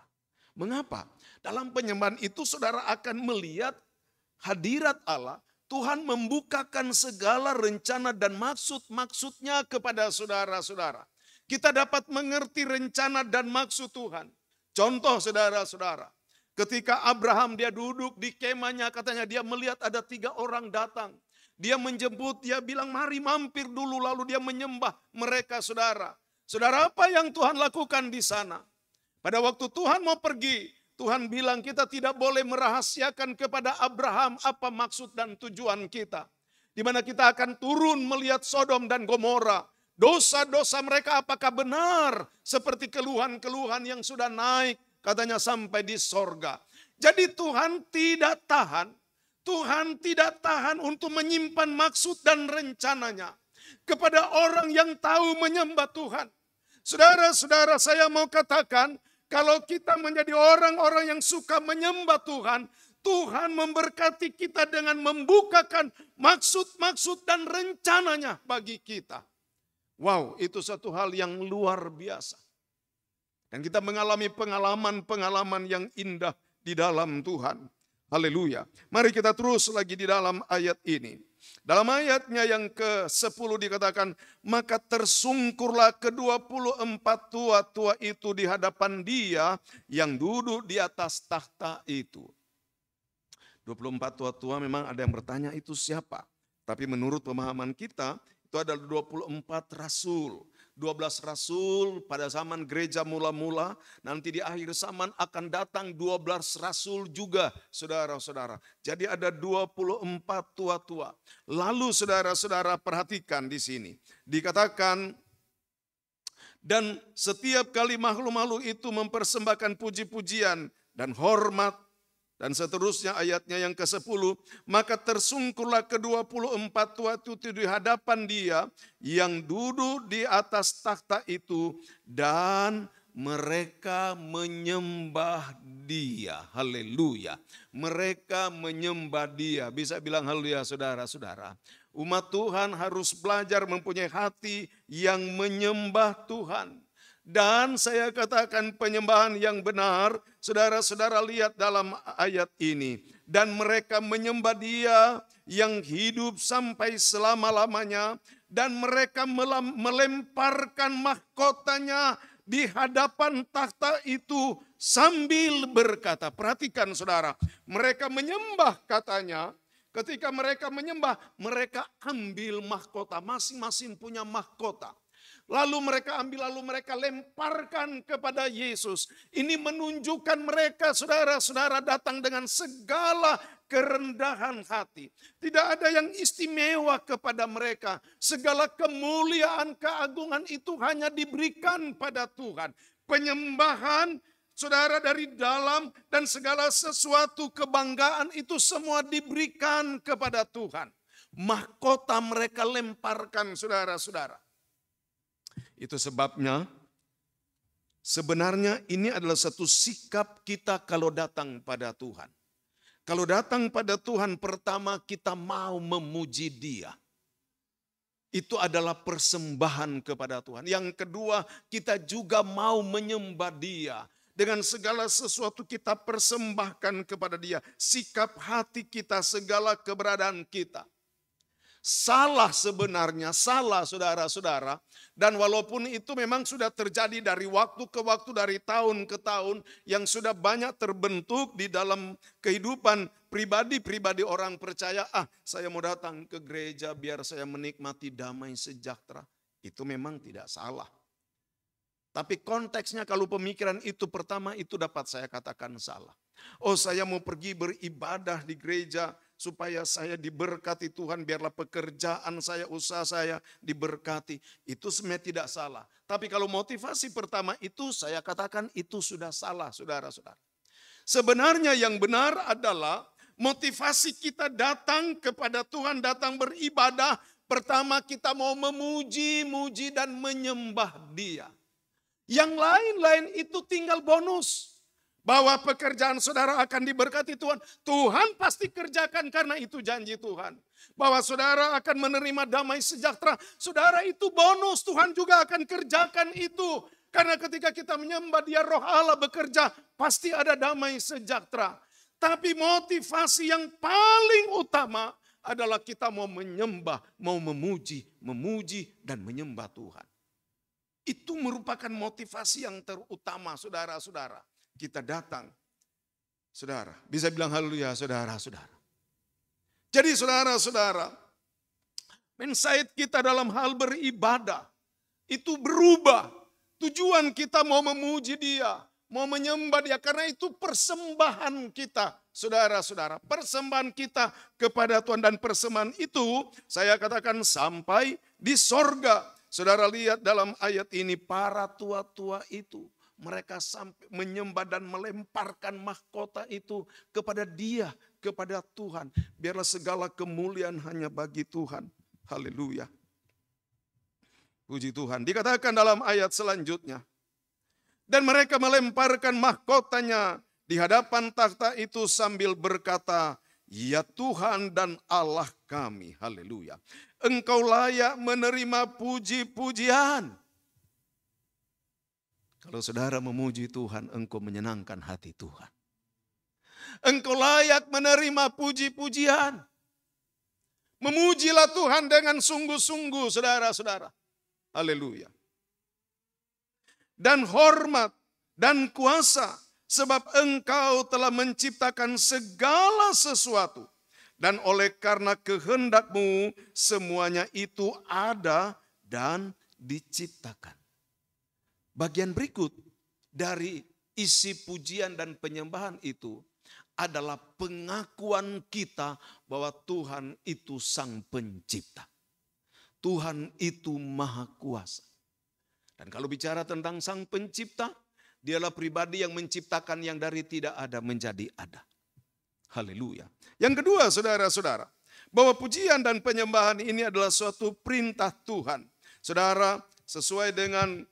Mengapa? Dalam penyembahan itu saudara akan melihat hadirat Allah. Tuhan membukakan segala rencana dan maksud-maksudnya kepada saudara-saudara. Kita dapat mengerti rencana dan maksud Tuhan. Contoh saudara-saudara. Ketika Abraham dia duduk di kemahnya, katanya dia melihat ada 3 orang datang. Dia menjemput, dia bilang mari mampir dulu, lalu dia menyembah mereka saudara. Saudara, apa yang Tuhan lakukan di sana? Pada waktu Tuhan mau pergi, Tuhan bilang kita tidak boleh merahasiakan kepada Abraham apa maksud dan tujuan kita. Di mana kita akan turun melihat Sodom dan Gomora. Dosa-dosa mereka apakah benar seperti keluhan-keluhan yang sudah naik. Katanya sampai di sorga. Jadi Tuhan tidak tahan. Tuhan tidak tahan untuk menyimpan maksud dan rencananya. Kepada orang yang tahu menyembah Tuhan. Saudara-saudara saya mau katakan. Kalau kita menjadi orang-orang yang suka menyembah Tuhan. Tuhan memberkati kita dengan membukakan maksud-maksud dan rencananya bagi kita. Wow, itu satu hal yang luar biasa. Dan kita mengalami pengalaman-pengalaman yang indah di dalam Tuhan. Haleluya. Mari kita terus lagi di dalam ayat ini. Dalam ayatnya yang ke-10 dikatakan, maka tersungkurlah ke-24 tua-tua itu di hadapan Dia yang duduk di atas tahta itu. 24 tua-tua memang ada yang bertanya itu siapa? Tapi menurut pemahaman kita, Itu adalah 24 rasul. 12 rasul pada zaman gereja mula-mula, nanti di akhir zaman akan datang 12 rasul juga, saudara-saudara. Jadi ada 24 tua-tua. Lalu saudara-saudara perhatikan di sini. Dikatakan, dan setiap kali makhluk-makhluk itu mempersembahkan puji-pujian dan hormat, dan seterusnya ayatnya yang ke-10, maka tersungkurlah ke-24 tua itu di hadapan Dia yang duduk di atas takhta itu, dan mereka menyembah Dia. Haleluya. Mereka menyembah Dia. Bisa bilang haleluya saudara-saudara. Umat Tuhan harus belajar mempunyai hati yang menyembah Tuhan. Dan saya katakan penyembahan yang benar, saudara-saudara lihat dalam ayat ini. Dan mereka menyembah Dia yang hidup sampai selama-lamanya. Dan mereka melemparkan mahkotanya di hadapan takhta itu sambil berkata. Perhatikan saudara, mereka menyembah katanya. Ketika mereka menyembah, mereka ambil mahkota. Masing-masing punya mahkota. Lalu mereka ambil, lalu mereka lemparkan kepada Yesus. Ini menunjukkan mereka, saudara-saudara, datang dengan segala kerendahan hati. Tidak ada yang istimewa kepada mereka. Segala kemuliaan, keagungan itu hanya diberikan pada Tuhan. Penyembahan, saudara, dari dalam dan segala sesuatu kebanggaan itu semua diberikan kepada Tuhan. Mahkota mereka lemparkan, saudara-saudara. Itu sebabnya sebenarnya ini adalah satu sikap kita kalau datang pada Tuhan. Kalau datang pada Tuhan, pertama kita mau memuji Dia. Itu adalah persembahan kepada Tuhan. Yang kedua, kita juga mau menyembah Dia. Dengan segala sesuatu kita persembahkan kepada Dia. Sikap hati kita, segala keberadaan kita. Salah sebenarnya, salah saudara-saudara. Dan walaupun itu memang sudah terjadi dari waktu ke waktu, dari tahun ke tahun, yang sudah banyak terbentuk di dalam kehidupan pribadi-pribadi orang percaya. Saya mau datang ke gereja biar saya menikmati damai sejahtera. Itu memang tidak salah. Tapi konteksnya kalau pemikiran itu pertama, itu dapat saya katakan salah. Saya mau pergi beribadah di gereja supaya saya diberkati Tuhan, biarlah pekerjaan saya, usaha saya diberkati. Itu sebenarnya tidak salah. Tapi kalau motivasi pertama itu saya katakan itu sudah salah, saudara-saudara. Sebenarnya yang benar adalah motivasi kita datang kepada Tuhan, datang beribadah. Pertama kita mau memuji, muji dan menyembah Dia. Yang lain-lain itu tinggal bonus. Bahwa pekerjaan saudara akan diberkati Tuhan. Tuhan pasti kerjakan karena itu janji Tuhan. Bahwa saudara akan menerima damai sejahtera. Saudara itu bonus, Tuhan juga akan kerjakan itu. Karena ketika kita menyembah Dia, Roh Allah bekerja, pasti ada damai sejahtera. Tapi motivasi yang paling utama adalah kita mau menyembah, mau memuji dan menyembah Tuhan. Itu merupakan motivasi yang terutama saudara-saudara. Kita datang, saudara, bisa bilang haleluya saudara-saudara. Jadi saudara-saudara, mindset kita dalam hal beribadah itu berubah. Tujuan kita mau memuji Dia, mau menyembah Dia, karena itu persembahan kita, saudara-saudara. Persembahan kita kepada Tuhan, dan persembahan itu saya katakan sampai di sorga. Saudara lihat dalam ayat ini, para tua-tua itu mereka sampai menyembah dan melemparkan mahkota itu kepada Dia, kepada Tuhan. Biarlah segala kemuliaan hanya bagi Tuhan. Haleluya. Puji Tuhan. Dikatakan dalam ayat selanjutnya. Dan mereka melemparkan mahkotanya di hadapan takhta itu sambil berkata, ya Tuhan dan Allah kami. Haleluya. Engkau layak menerima puji-pujian. Kalau saudara memuji Tuhan, engkau menyenangkan hati Tuhan. Engkau layak menerima puji-pujian. Memujilah Tuhan dengan sungguh-sungguh, saudara-saudara. Haleluya. Dan hormat dan kuasa, sebab engkau telah menciptakan segala sesuatu. Dan oleh karena kehendak-Mu semuanya itu ada dan diciptakan. Bagian berikut dari isi pujian dan penyembahan itu adalah pengakuan kita bahwa Tuhan itu Sang Pencipta. Tuhan itu Maha Kuasa. Dan kalau bicara tentang Sang Pencipta, Dialah pribadi yang menciptakan yang dari tidak ada menjadi ada. Haleluya. Yang kedua, saudara-saudara, bahwa pujian dan penyembahan ini adalah suatu perintah Tuhan. Saudara, sesuai dengan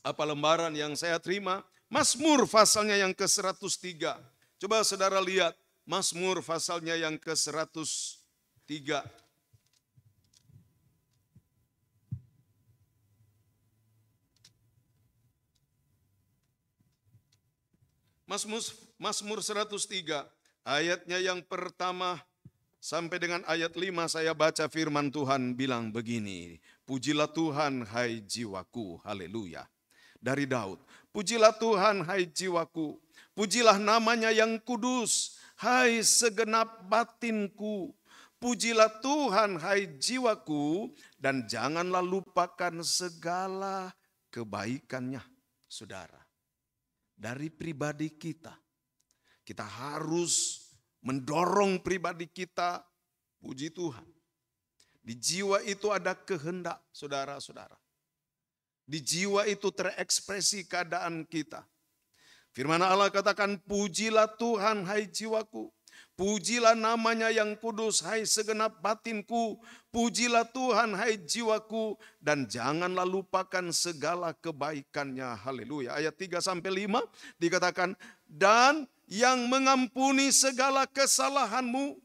lembaran yang saya terima, Mazmur pasalnya yang ke-103. Coba saudara lihat Mazmur pasalnya yang ke-103. Mazmur 103, ayatnya yang pertama sampai dengan ayat 5 saya baca firman Tuhan bilang begini. Pujilah Tuhan hai jiwaku, haleluya. Dari Daud, pujilah Tuhan hai jiwaku, pujilah namanya yang kudus, hai segenap batinku. Pujilah Tuhan hai jiwaku dan janganlah lupakan segala kebaikannya. Saudara, dari pribadi kita harus mendorong pribadi kita puji Tuhan. Di jiwa itu ada kehendak, saudara-saudara. Di jiwa itu terekspresi keadaan kita. Firman Allah katakan, pujilah Tuhan hai jiwaku, pujilah namanya yang kudus hai segenap batinku, pujilah Tuhan hai jiwaku dan janganlah lupakan segala kebaikannya. Haleluya. Ayat 3-5 dikatakan, dan yang mengampuni segala kesalahanmu,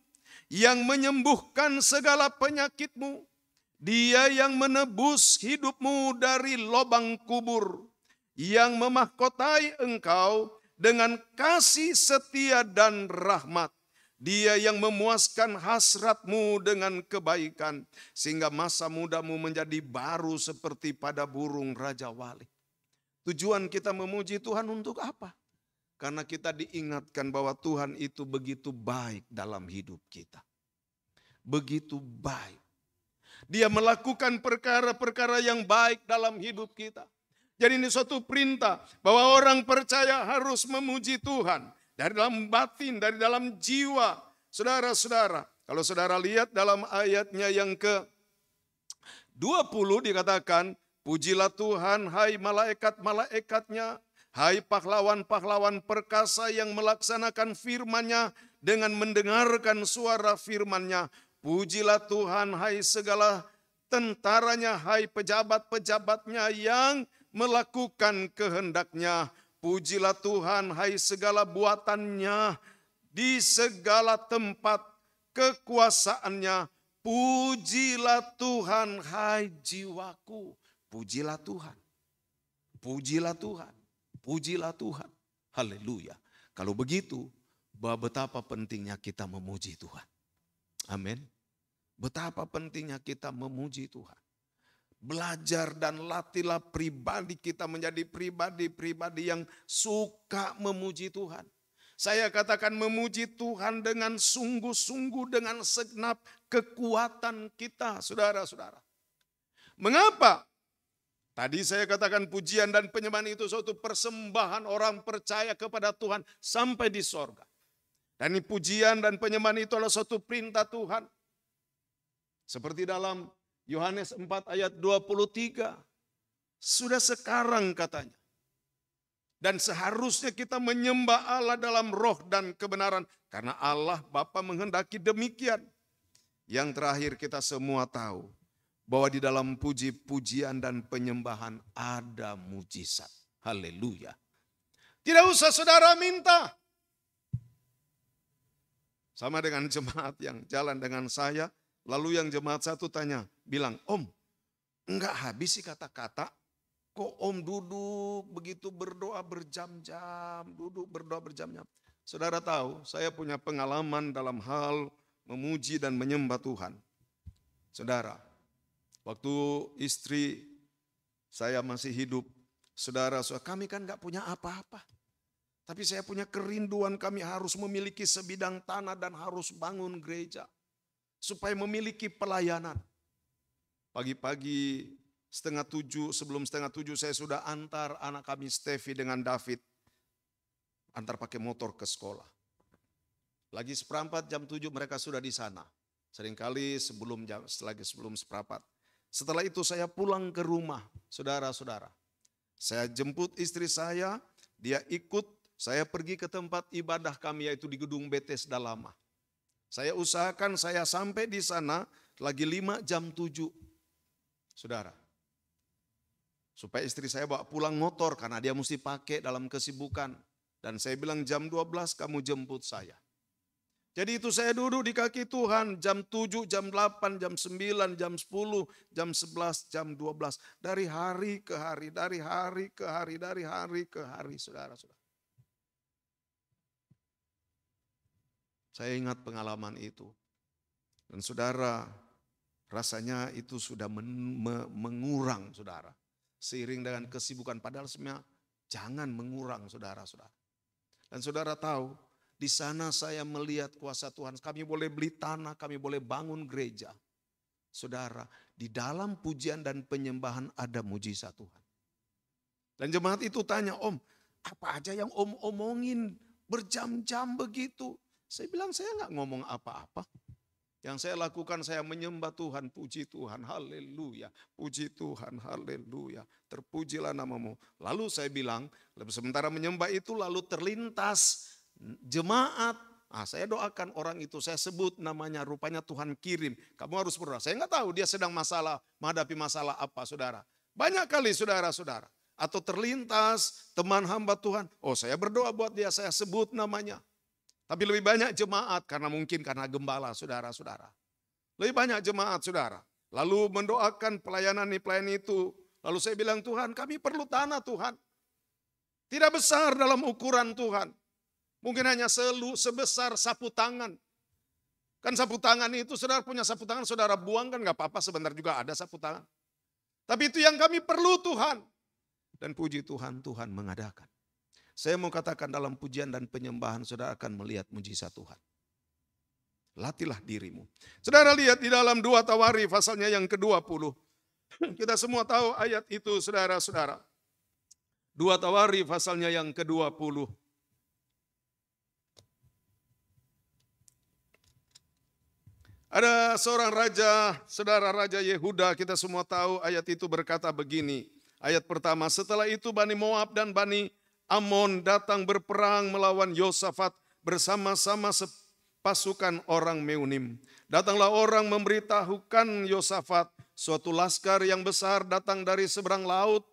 yang menyembuhkan segala penyakitmu, Dia yang menebus hidupmu dari lubang kubur, yang memahkotai engkau dengan kasih setia dan rahmat. Dia yang memuaskan hasratmu dengan kebaikan, sehingga masa mudamu menjadi baru seperti pada burung Raja Wali. Tujuan kita memuji Tuhan untuk apa? Karena kita diingatkan bahwa Tuhan itu begitu baik dalam hidup kita. Begitu baik. Dia melakukan perkara-perkara yang baik dalam hidup kita. Jadi ini suatu perintah bahwa orang percaya harus memuji Tuhan. Dari dalam batin, dari dalam jiwa. Saudara-saudara, kalau saudara lihat dalam ayatnya yang ke-20 dikatakan, pujilah Tuhan hai malaikat-malaikatnya, hai pahlawan-pahlawan perkasa yang melaksanakan firman-Nya dengan mendengarkan suara firman-Nya. Pujilah Tuhan hai segala tentaranya, hai pejabat-pejabatnya yang melakukan kehendak-Nya. Pujilah Tuhan hai segala buatannya di segala tempat kekuasaan-Nya. Pujilah Tuhan hai jiwaku. Pujilah Tuhan. Pujilah Tuhan. Pujilah Tuhan. Haleluya. Kalau begitu, betapa pentingnya kita memuji Tuhan. Amin. Betapa pentingnya kita memuji Tuhan. Belajar dan latihlah pribadi kita menjadi pribadi-pribadi yang suka memuji Tuhan. Saya katakan memuji Tuhan dengan sungguh-sungguh, dengan segenap kekuatan kita, saudara-saudara. Mengapa? Tadi saya katakan pujian dan penyembahan itu suatu persembahan orang percaya kepada Tuhan sampai di sorga. Dan ini pujian dan penyembahan itu adalah suatu perintah Tuhan. Seperti dalam Yohanes 4 ayat 23. Sudah sekarang katanya. Dan seharusnya kita menyembah Allah dalam roh dan kebenaran. Karena Allah Bapa menghendaki demikian. Yang terakhir kita semua tahu. Bahwa di dalam puji-pujian dan penyembahan ada mujizat. Haleluya. Tidak usah saudara minta. Sama dengan jemaat yang jalan dengan saya. Lalu yang jemaat satu tanya, bilang, Om, enggak habis sih kata-kata. Kok Om duduk begitu berdoa berjam-jam, duduk berdoa berjam-jam. Saudara tahu, saya punya pengalaman dalam hal memuji dan menyembah Tuhan. Saudara, waktu istri saya masih hidup, saudara, kami kan enggak punya apa-apa. Tapi saya punya kerinduan kami harus memiliki sebidang tanah dan harus bangun gereja. Supaya memiliki pelayanan. Pagi-pagi sebelum setengah tujuh saya sudah antar anak kami Steffi dengan David. Antar pakai motor ke sekolah. Lagi seperempat jam 7 mereka sudah di sana. Seringkali sebelum seperempat. Setelah itu saya pulang ke rumah, saudara-saudara. Saya jemput istri saya, dia ikut. Saya pergi ke tempat ibadah kami yaitu di gedung Bethesda Lama. Saya usahakan saya sampai di sana lagi 5 jam 7. Saudara. Supaya istri saya bawa pulang motor karena dia mesti pakai dalam kesibukan. Dan saya bilang jam 12 kamu jemput saya. Jadi itu saya duduk di kaki Tuhan jam 7, jam 8, jam 9, jam 10, jam 11, jam 12. Dari hari ke hari, dari hari ke hari, dari hari ke hari, saudara-saudara. Saya ingat pengalaman itu. Dan saudara, rasanya itu sudah mengurang, saudara. Seiring dengan kesibukan, padahal sebenarnya jangan mengurang, saudara-saudara. Dan saudara tahu, di sana saya melihat kuasa Tuhan. Kami boleh beli tanah, kami boleh bangun gereja. Saudara, di dalam pujian dan penyembahan ada mujizat Tuhan. Dan jemaat itu tanya, Om, apa aja yang Om omongin berjam-jam begitu? Saya bilang saya nggak ngomong apa-apa. Yang saya lakukan saya menyembah Tuhan, puji Tuhan, haleluya. Puji Tuhan, haleluya. Terpujilah namamu. Lalu saya bilang, sementara menyembah itu lalu terlintas jemaat. Saya doakan orang itu, saya sebut namanya, rupanya Tuhan kirim. Kamu harus berdoa. Saya nggak tahu dia sedang menghadapi masalah apa, saudara. Banyak kali saudara-saudara. Atau terlintas teman hamba Tuhan. Oh, saya berdoa buat dia, saya sebut namanya. Tapi lebih banyak jemaat karena gembala, saudara-saudara. Lebih banyak jemaat, saudara. Lalu mendoakan pelayanan itu. Lalu saya bilang, Tuhan, kami perlu tanah, Tuhan. Tidak besar dalam ukuran Tuhan. Mungkin hanya sebesar sapu tangan. Kan sapu tangan itu, saudara punya sapu tangan, saudara buang kan gak apa-apa, sebentar juga ada sapu tangan. Tapi itu yang kami perlu, Tuhan. Dan puji Tuhan, Tuhan mengadakan. Saya mau katakan dalam pujian dan penyembahan saudara akan melihat mujizat Tuhan. Latihlah dirimu. Saudara lihat di dalam 2 Tawarikh pasalnya yang ke-20. Kita semua tahu ayat itu saudara-saudara. 2 Tawarikh pasalnya yang ke-20. Ada seorang raja, saudara Raja Yehuda, kita semua tahu ayat itu berkata begini. Ayat pertama, setelah itu Bani Moab dan Bani Amon datang berperang melawan Yosafat bersama-sama pasukan orang Meunim. Datanglah orang memberitahukan Yosafat, suatu laskar yang besar datang dari seberang laut,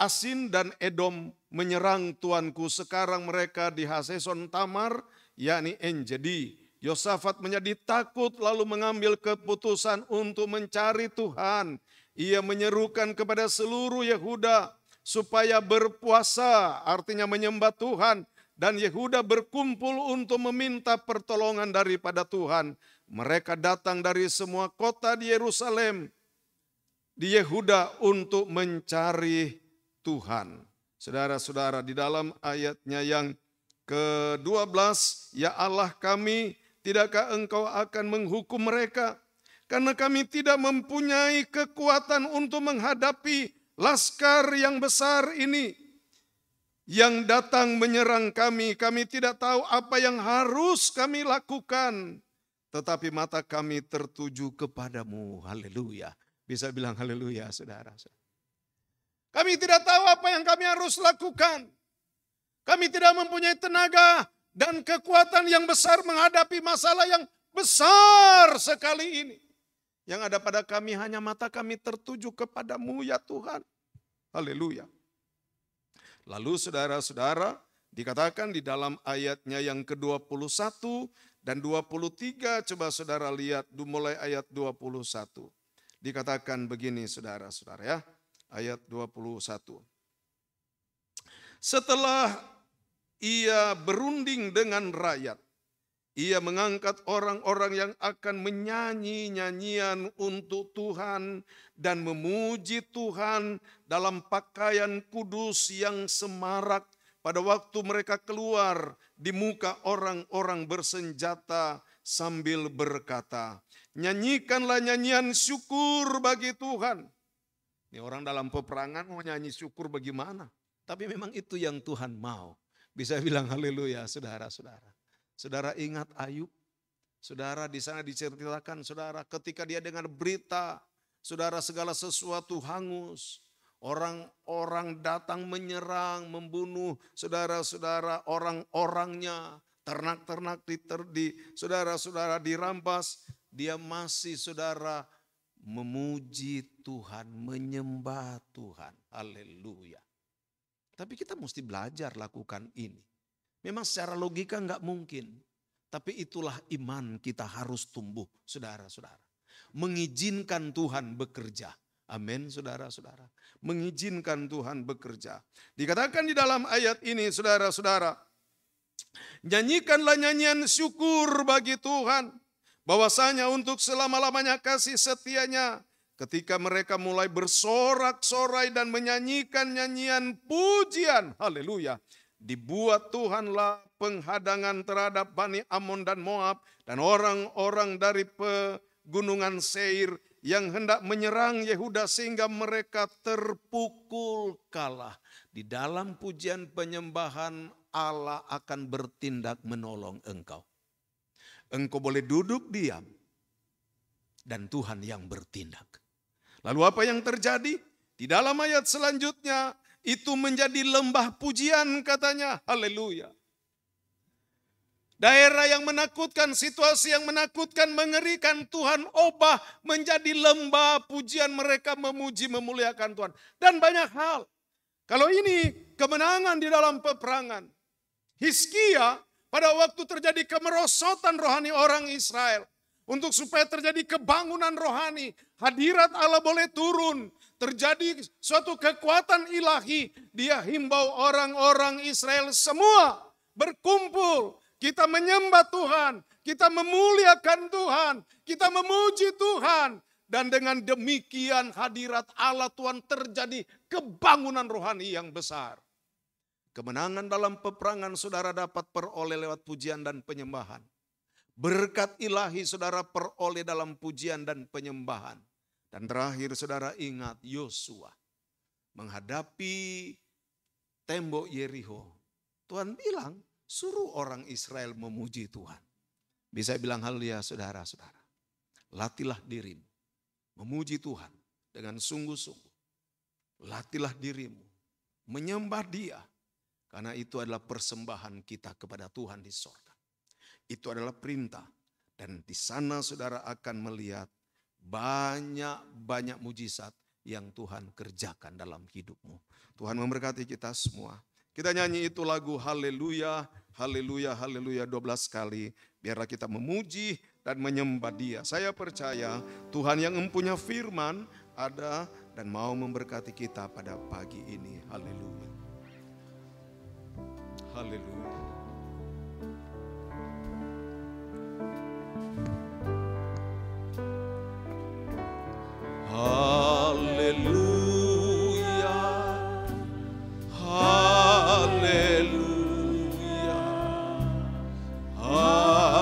Asin dan Edom menyerang tuanku. Sekarang mereka di Haseson Tamar, yakni En-Gedi. Yosafat menjadi takut lalu mengambil keputusan untuk mencari Tuhan. Ia menyerukan kepada seluruh Yehuda supaya berpuasa, artinya menyembah Tuhan. Dan Yehuda berkumpul untuk meminta pertolongan daripada Tuhan. Mereka datang dari semua kota di Yerusalem, di Yehuda untuk mencari Tuhan. Saudara-saudara, di dalam ayatnya yang ke-12, ya Allah kami, tidakkah engkau akan menghukum mereka? Karena kami tidak mempunyai kekuatan untuk menghadapi laskar yang besar ini yang datang menyerang kami. Kami tidak tahu apa yang harus kami lakukan. Tetapi mata kami tertuju kepadamu. Haleluya. Bisa bilang haleluya, saudara. Kami tidak tahu apa yang kami harus lakukan. Kami tidak mempunyai tenaga dan kekuatan yang besar menghadapi masalah yang besar sekali ini. Yang ada pada kami hanya mata kami tertuju kepadamu ya Tuhan. Haleluya. Lalu saudara-saudara dikatakan di dalam ayatnya yang ke-21 dan 23. Coba saudara lihat mulai ayat 21. Dikatakan begini saudara-saudara ya. Ayat 21. Setelah ia berunding dengan rakyat, ia mengangkat orang-orang yang akan menyanyi nyanyian untuk Tuhan dan memuji Tuhan dalam pakaian kudus yang semarak pada waktu mereka keluar di muka orang-orang bersenjata sambil berkata, nyanyikanlah nyanyian syukur bagi Tuhan. Ini orang dalam peperangan mau nyanyi syukur bagaimana? Tapi memang itu yang Tuhan mau. Bisa bilang haleluya, saudara-saudara. Saudara ingat Ayub? Saudara di sana diceritakan, saudara ketika dia dengar berita, saudara segala sesuatu hangus. Orang-orang datang menyerang, membunuh saudara-saudara orang-orangnya. Ternak-ternak saudara-saudara dirampas. Dia masih saudara memuji Tuhan, menyembah Tuhan. Haleluya. Tapi kita mesti belajar lakukan ini. Memang secara logika enggak mungkin. Tapi itulah iman kita harus tumbuh, saudara-saudara. Mengizinkan Tuhan bekerja. Amin, saudara-saudara. Mengizinkan Tuhan bekerja. Dikatakan di dalam ayat ini, saudara-saudara. Nyanyikanlah nyanyian syukur bagi Tuhan. Bahwasanya untuk selama-lamanya kasih setianya. Ketika mereka mulai bersorak-sorai dan menyanyikan nyanyian pujian. Haleluya. Dibuat Tuhanlah penghadangan terhadap Bani Ammon dan Moab. Dan orang-orang dari pegunungan Seir yang hendak menyerang Yehuda sehingga mereka terpukul kalah. Di dalam pujian penyembahan Allah akan bertindak menolong engkau. Engkau boleh duduk diam dan Tuhan yang bertindak. Lalu apa yang terjadi? Di dalam ayat selanjutnya itu menjadi lembah pujian katanya. Haleluya. Daerah yang menakutkan, situasi yang menakutkan, mengerikan, Tuhan ubah menjadi lembah pujian, mereka memuji, memuliakan Tuhan. Dan banyak hal. Kalau ini kemenangan di dalam peperangan. Hizkia pada waktu terjadi kemerosotan rohani orang Israel. Untuk supaya terjadi kebangunan rohani, hadirat Allah boleh turun. Terjadi suatu kekuatan ilahi. Dia himbau orang-orang Israel semua berkumpul. Kita menyembah Tuhan, kita memuliakan Tuhan, kita memuji Tuhan. Dan dengan demikian hadirat Allah Tuhan terjadi kebangunan rohani yang besar. Kemenangan dalam peperangan saudara dapat peroleh lewat pujian dan penyembahan. Berkat ilahi saudara peroleh dalam pujian dan penyembahan. Dan terakhir saudara ingat Yosua menghadapi tembok Yerikho. Tuhan bilang, suruh orang Israel memuji Tuhan. Bisa bilang haleluya saudara-saudara. Latihlah dirimu. Memuji Tuhan dengan sungguh-sungguh. Latihlah dirimu. Menyembah Dia. Karena itu adalah persembahan kita kepada Tuhan di sorga. Itu adalah perintah. Dan di sana saudara akan melihat banyak mujizat yang Tuhan kerjakan dalam hidupmu. Tuhan memberkati kita semua. Kita nyanyi itu lagu haleluya, haleluya, haleluya 12 kali. Biarlah kita memuji dan menyembah Dia. Saya percaya Tuhan yang mempunyai firman ada dan mau memberkati kita pada pagi ini. Haleluya. Haleluya. Haleluya. Haleluya.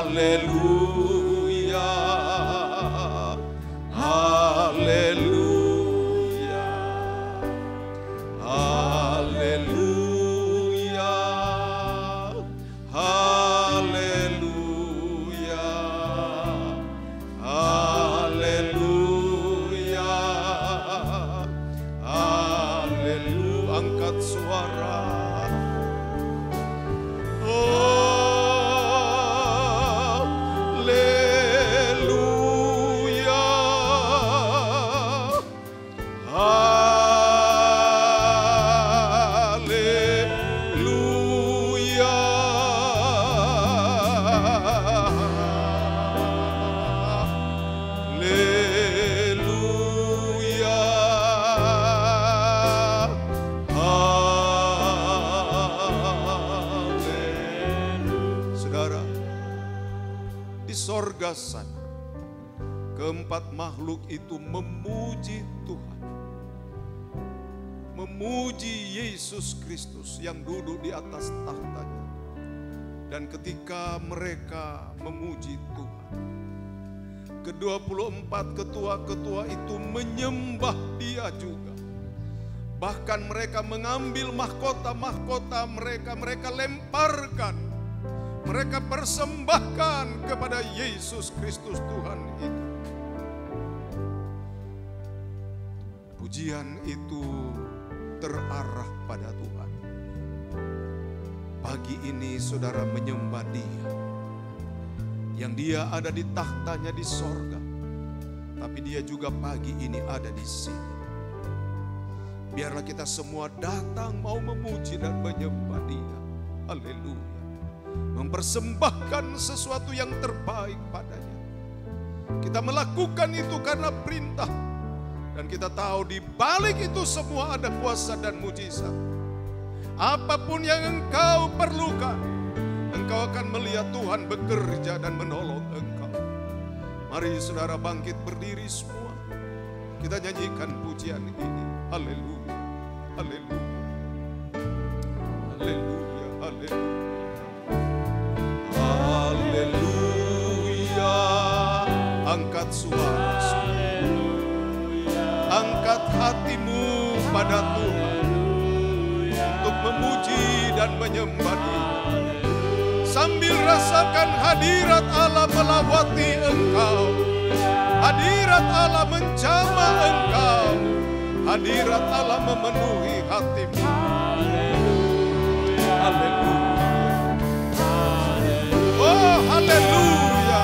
Haleluya. Haleluya. Haleluya. Haleluya. Haleluya. Haleluya. Angkat suara. Sorga sana, keempat makhluk itu memuji Tuhan. memuji Yesus Kristus yang duduk di atas tahtanya. Dan ketika mereka memuji Tuhan, ke-24 ketua-ketua itu menyembah Dia juga. Bahkan mereka mengambil mahkota-mahkota mereka lemparkan, mereka persembahkan kepada Yesus Kristus Tuhan itu. Pujian itu terarah pada Tuhan. Pagi ini saudara menyembah Dia, yang Dia ada di tahtanya di sorga, tapi Dia juga pagi ini ada di sini. Biarlah kita semua datang mau memuji dan menyembah Dia. Haleluya. Mempersembahkan sesuatu yang terbaik padanya. Kita melakukan itu karena perintah. Dan kita tahu di balik itu semua ada kuasa dan mujizat. Apapun yang engkau perlukan, engkau akan melihat Tuhan bekerja dan menolong engkau. Mari saudara bangkit berdiri semua. Kita nyanyikan pujian ini. Haleluya, haleluya, haleluya, haleluya, haleluya. Angkat suara, angkat hatimu pada Tuhan untuk memuji dan menyembah Dia. Sambil rasakan hadirat Allah melawati engkau, hadirat Allah menjamah engkau, hadirat Allah memenuhi hatimu. Haleluya. Oh, haleluya.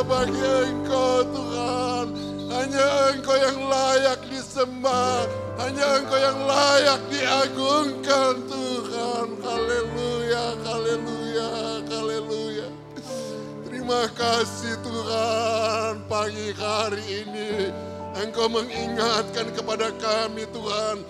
hanya bagi Engkau Tuhan. Hanya Engkau yang layak disembah, hanya Engkau yang layak diagungkan Tuhan. Haleluya, haleluya, haleluya. Terima kasih Tuhan, pagi hari ini Engkau mengingatkan kepada kami Tuhan,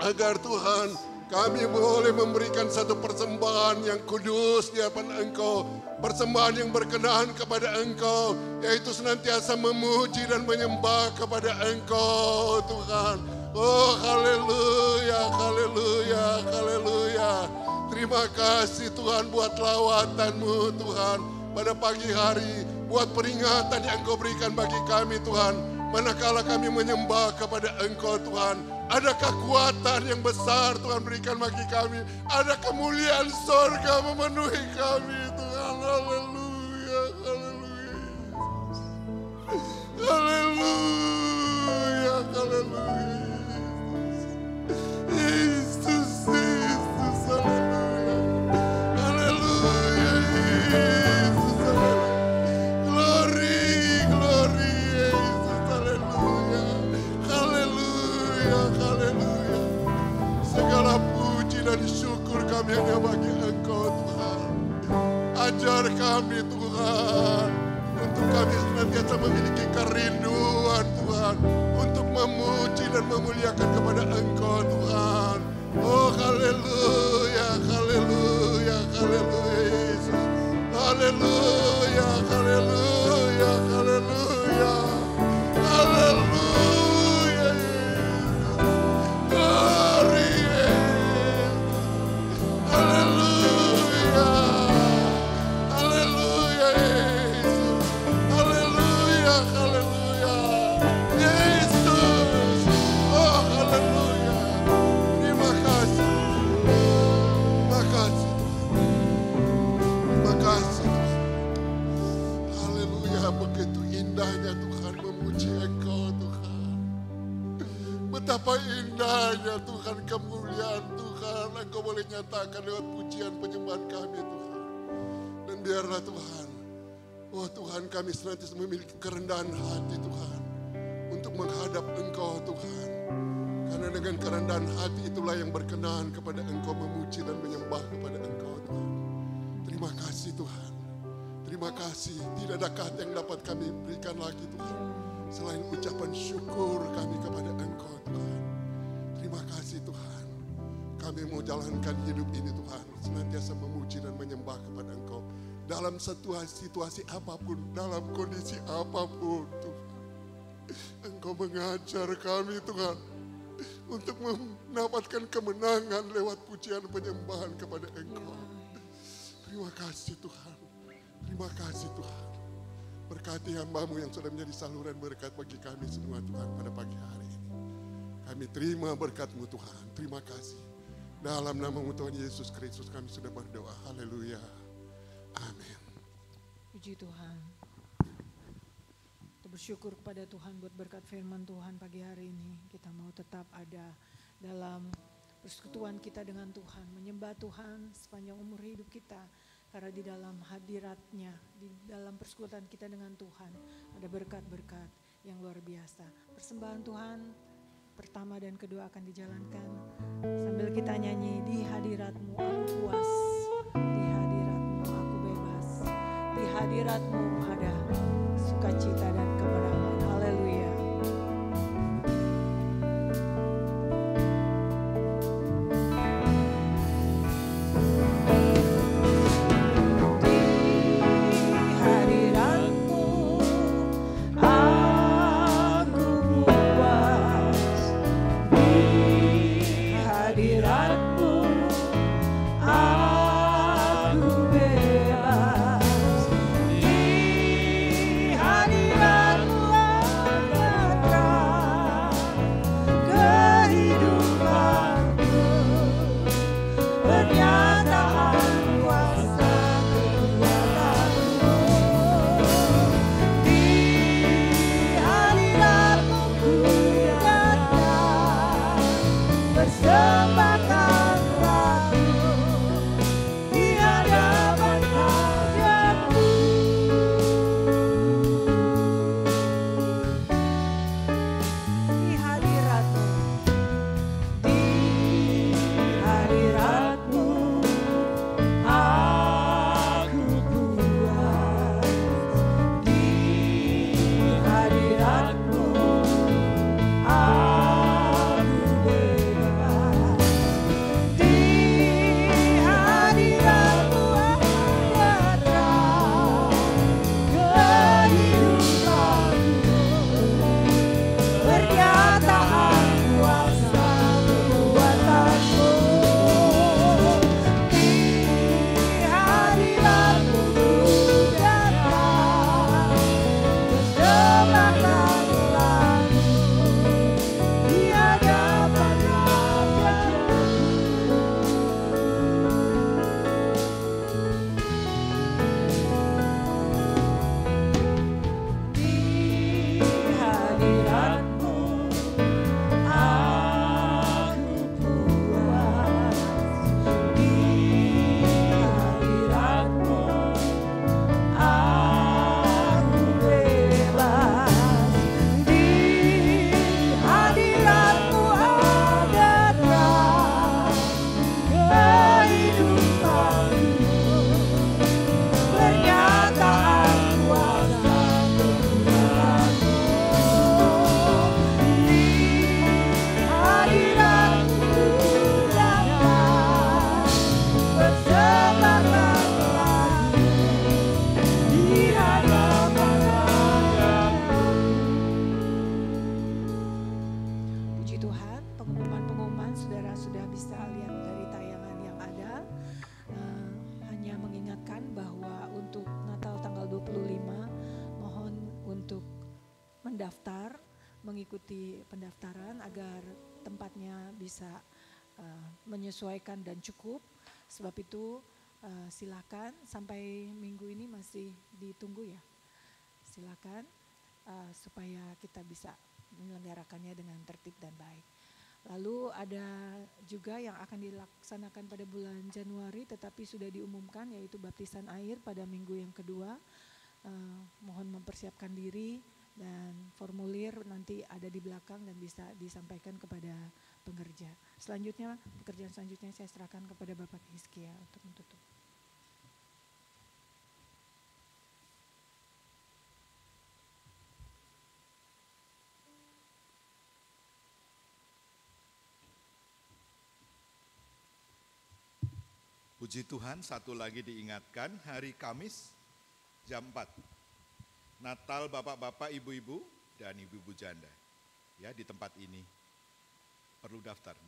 agar Tuhan kami boleh memberikan satu persembahan yang kudus di hadapan Engkau. Persembahan yang berkenan kepada Engkau, yaitu senantiasa memuji dan menyembah kepada Engkau Tuhan. Oh haleluya, haleluya, haleluya. Terima kasih Tuhan buat lawatan-Mu Tuhan pada pagi hari, buat peringatan yang Engkau berikan bagi kami Tuhan. Manakala kami menyembah kepada Engkau Tuhan, ada kekuatan yang besar Tuhan berikan bagi kami. Ada kemuliaan sorga memenuhi kami Tuhan. Haleluya, haleluya. Haleluya, haleluya. Yesus, Yesus, haleluya. Haleluya, Yesus, haleluya. Glory, glory, Yesus, haleluya. Haleluya, haleluya. Segala puji dan syukur kami hanya bagi Engkau Tuhan. Ajar kami Tuhan, untuk kami senantiasa memiliki kerinduan Tuhan, untuk memuji dan memuliakan kepada Engkau Tuhan. Oh haleluya, haleluya, haleluya Yesus. Haleluya, haleluya, haleluya. Haleluya Yesus. Glory Yesus. Haleluya. Haleluya Yesus. Haleluya, haleluya. Yesus. Oh haleluya. Terima kasih. Terima kasih. Terima kasih. Haleluya, begitu indahnya Tuhan memuji Engkau Tuhan. Betapa indahnya Tuhan, kemuliaan Tuhan Engkau boleh nyatakan lewat pujian penyembahan kami Tuhan. Dan biarlah Tuhan, oh Tuhan, kami senantiasa memiliki kerendahan hati Tuhan, untuk menghadap Engkau Tuhan. Karena dengan kerendahan hati itulah yang berkenan kepada Engkau, memuji dan menyembah kepada Engkau Tuhan. Terima kasih Tuhan. Terima kasih, tidak ada kata yang dapat kami berikan lagi Tuhan, selain ucapan syukur kami kepada Engkau Tuhan. Terima kasih Tuhan. Kami mau jalankan hidup ini Tuhan, senantiasa memuji dan menyembah kepada Engkau. Dalam situasi apapun, dalam kondisi apapun Tuhan. Engkau mengajar kami Tuhan, untuk mendapatkan kemenangan lewat pujian penyembahan kepada Engkau. Terima kasih Tuhan. Terima kasih Tuhan. Berkati hamba-Mu yang sudah menjadi saluran berkat bagi kami semua Tuhan pada pagi hari ini. Kami terima berkat-Mu Tuhan. Terima kasih. Dalam nama-Mu Tuhan Yesus Kristus kami sudah berdoa. Haleluya. Amin. Puji Tuhan. Kita bersyukur kepada Tuhan buat berkat firman Tuhan pagi hari ini. Kita mau tetap ada dalam persekutuan kita dengan Tuhan. Menyembah Tuhan sepanjang umur hidup kita. Karena di dalam hadirat-Nya, di dalam persekutuan kita dengan Tuhan, ada berkat-berkat yang luar biasa. Persembahan Tuhan pertama dan kedua akan dijalankan sambil kita nyanyi, di hadirat-Mu aku puas, di hadirat-Mu aku bebas, di hadirat-Mu ada sukacita dan kemenangan. Haleluya. sudah bisa lihat dari tayangan yang ada, hanya mengingatkan bahwa untuk Natal tanggal 25 mohon untuk mendaftar, mengikuti pendaftaran agar tempatnya bisa menyesuaikan dan cukup. Sebab itu silakan, sampai minggu ini masih ditunggu ya. Silakan supaya kita bisa menyelenggarakannya dengan tertib dan baik. Lalu ada juga yang akan dilaksanakan pada bulan Januari tetapi sudah diumumkan, yaitu baptisan air pada minggu yang kedua. Mohon mempersiapkan diri dan formulir nanti ada di belakang dan bisa disampaikan kepada pengerja. Selanjutnya, pekerjaan selanjutnya saya serahkan kepada Bapak Hizkia untuk menutup. Puji Tuhan, satu lagi diingatkan, hari Kamis jam 4. Natal bapak-bapak, ibu-ibu, dan ibu-ibu janda. Ya, di tempat ini. Perlu daftar?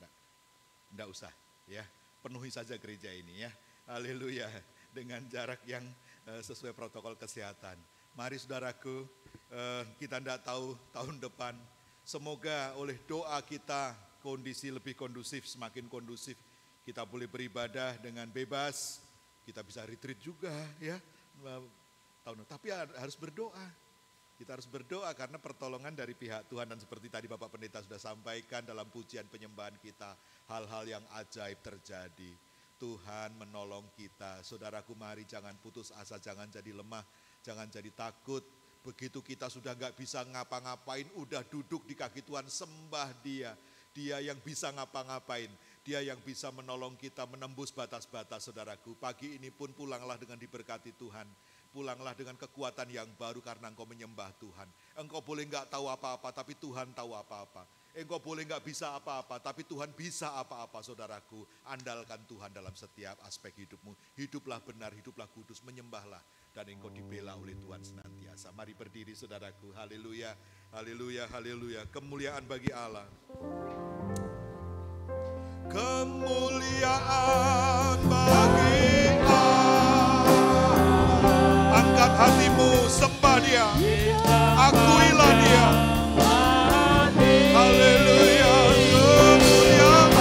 Enggak usah. Ya, penuhi saja gereja ini ya. Haleluya. Dengan jarak yang sesuai protokol kesehatan. Mari saudaraku, kita enggak tahu tahun depan. Semoga oleh doa kita kondisi lebih kondusif, semakin kondusif. Kita boleh beribadah dengan bebas, kita bisa retreat juga ya. Tapi harus berdoa. Kita harus berdoa karena pertolongan dari pihak Tuhan, dan seperti tadi Bapak Pendeta sudah sampaikan dalam pujian penyembahan kita, hal-hal yang ajaib terjadi. Tuhan menolong kita. Saudaraku, mari jangan putus asa, jangan jadi lemah, jangan jadi takut. Begitu kita sudah gak bisa ngapa-ngapain, udah duduk di kaki Tuhan, sembah Dia. Dia yang bisa ngapa-ngapain. Dia yang bisa menolong kita menembus batas-batas, saudaraku. Pagi ini pun pulanglah dengan diberkati Tuhan. Pulanglah dengan kekuatan yang baru karena engkau menyembah Tuhan. Engkau boleh enggak tahu apa-apa, tapi Tuhan tahu apa-apa. Engkau boleh enggak bisa apa-apa, tapi Tuhan bisa apa-apa, saudaraku. Andalkan Tuhan dalam setiap aspek hidupmu. Hiduplah benar, hiduplah kudus, menyembahlah. Dan engkau dibela oleh Tuhan senantiasa. Mari berdiri, saudaraku. Haleluya, haleluya, haleluya. Kemuliaan bagi Allah. Kemuliaan bagi Allah. Angkat hatimu, sembah Dia, akuilah Dia. Haleluya, kemuliaan.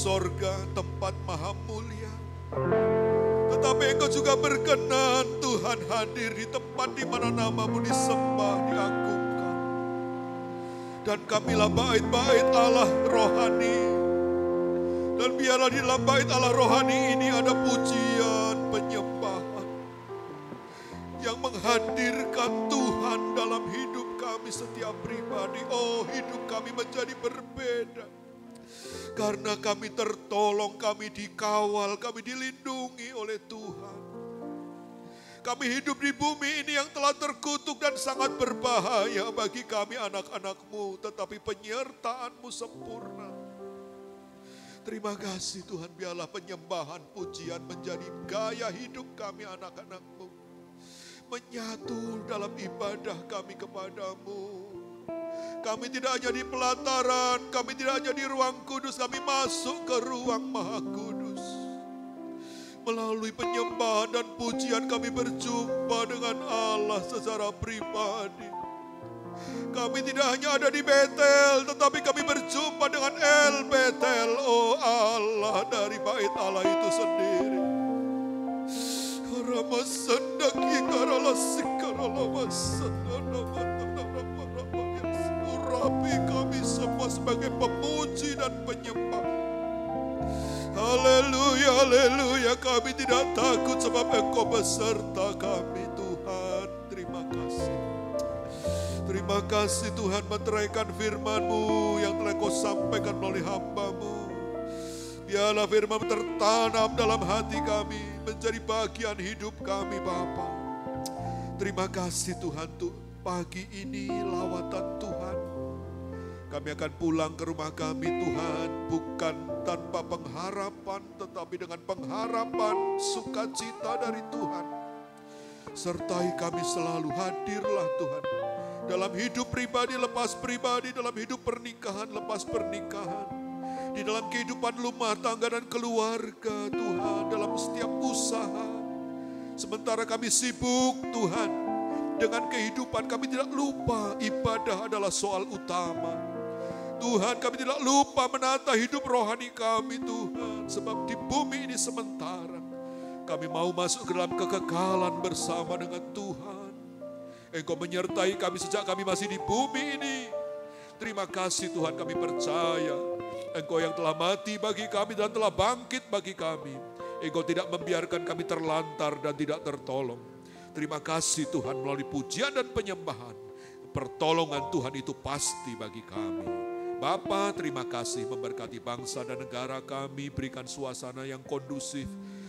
sorga, tempat maha mulia. Tetapi Engkau juga berkenan Tuhan hadir di tempat di mana nama-Mu disembah, diagungkan. Dan kamilah bait-bait Allah rohani. Dan biarlah di dalam bait Allah rohani ini ada pujian, penyembahan yang menghadirkan Tuhan dalam hidup kami setiap pribadi. Oh, hidup kami menjadi berbeda. Karena kami tertolong, kami dikawal, kami dilindungi oleh Tuhan. Kami hidup di bumi ini yang telah terkutuk dan sangat berbahaya bagi kami anak-anak-Mu. Tetapi penyertaan-Mu sempurna. Terima kasih Tuhan, biarlah penyembahan pujian menjadi gaya hidup kami anak-anak-Mu. Menyatu dalam ibadah kami kepadamu. Kami tidak hanya di pelataran, kami tidak hanya di ruang kudus, kami masuk ke ruang maha kudus. Melalui penyembahan dan pujian kami berjumpa dengan Allah secara pribadi. Kami tidak hanya ada di Betel, tetapi kami berjumpa dengan El Betel, oh Allah dari bait Allah itu sendiri. Ramasandaki urapi kami semua sebagai pemuji dan penyembah. Haleluya, haleluya, kami tidak takut sebab Engkau beserta kami Tuhan. Terima kasih. Terima kasih Tuhan meteraikan firman-Mu yang telah Engkau sampaikan melalui hamba-Mu. Biarlah firman tertanam dalam hati kami, menjadi bagian hidup kami Bapa. Terima kasih Tuhan, pagi ini lawatan Tuhan. Kami akan pulang ke rumah kami Tuhan, bukan tanpa pengharapan, tetapi dengan pengharapan sukacita dari Tuhan. Sertai kami selalu, hadirlah Tuhan. Dalam hidup pribadi lepas pribadi, dalam hidup pernikahan lepas pernikahan. Di dalam kehidupan rumah tangga dan keluarga Tuhan, dalam setiap usaha. Sementara kami sibuk Tuhan, dengan kehidupan kami tidak lupa ibadah adalah soal utama. Tuhan, kami tidak lupa menata hidup rohani kami Tuhan. Sebab di bumi ini sementara. Kami mau masuk ke dalam kekekalan bersama dengan Tuhan. Engkau menyertai kami sejak kami masih di bumi ini. Terima kasih Tuhan, kami percaya Engkau yang telah mati bagi kami dan telah bangkit bagi kami. Engkau tidak membiarkan kami terlantar dan tidak tertolong. Terima kasih Tuhan, melalui pujian dan penyembahan, pertolongan Tuhan itu pasti bagi kami. Bapa, terima kasih memberkati bangsa dan negara kami, berikan suasana yang kondusif.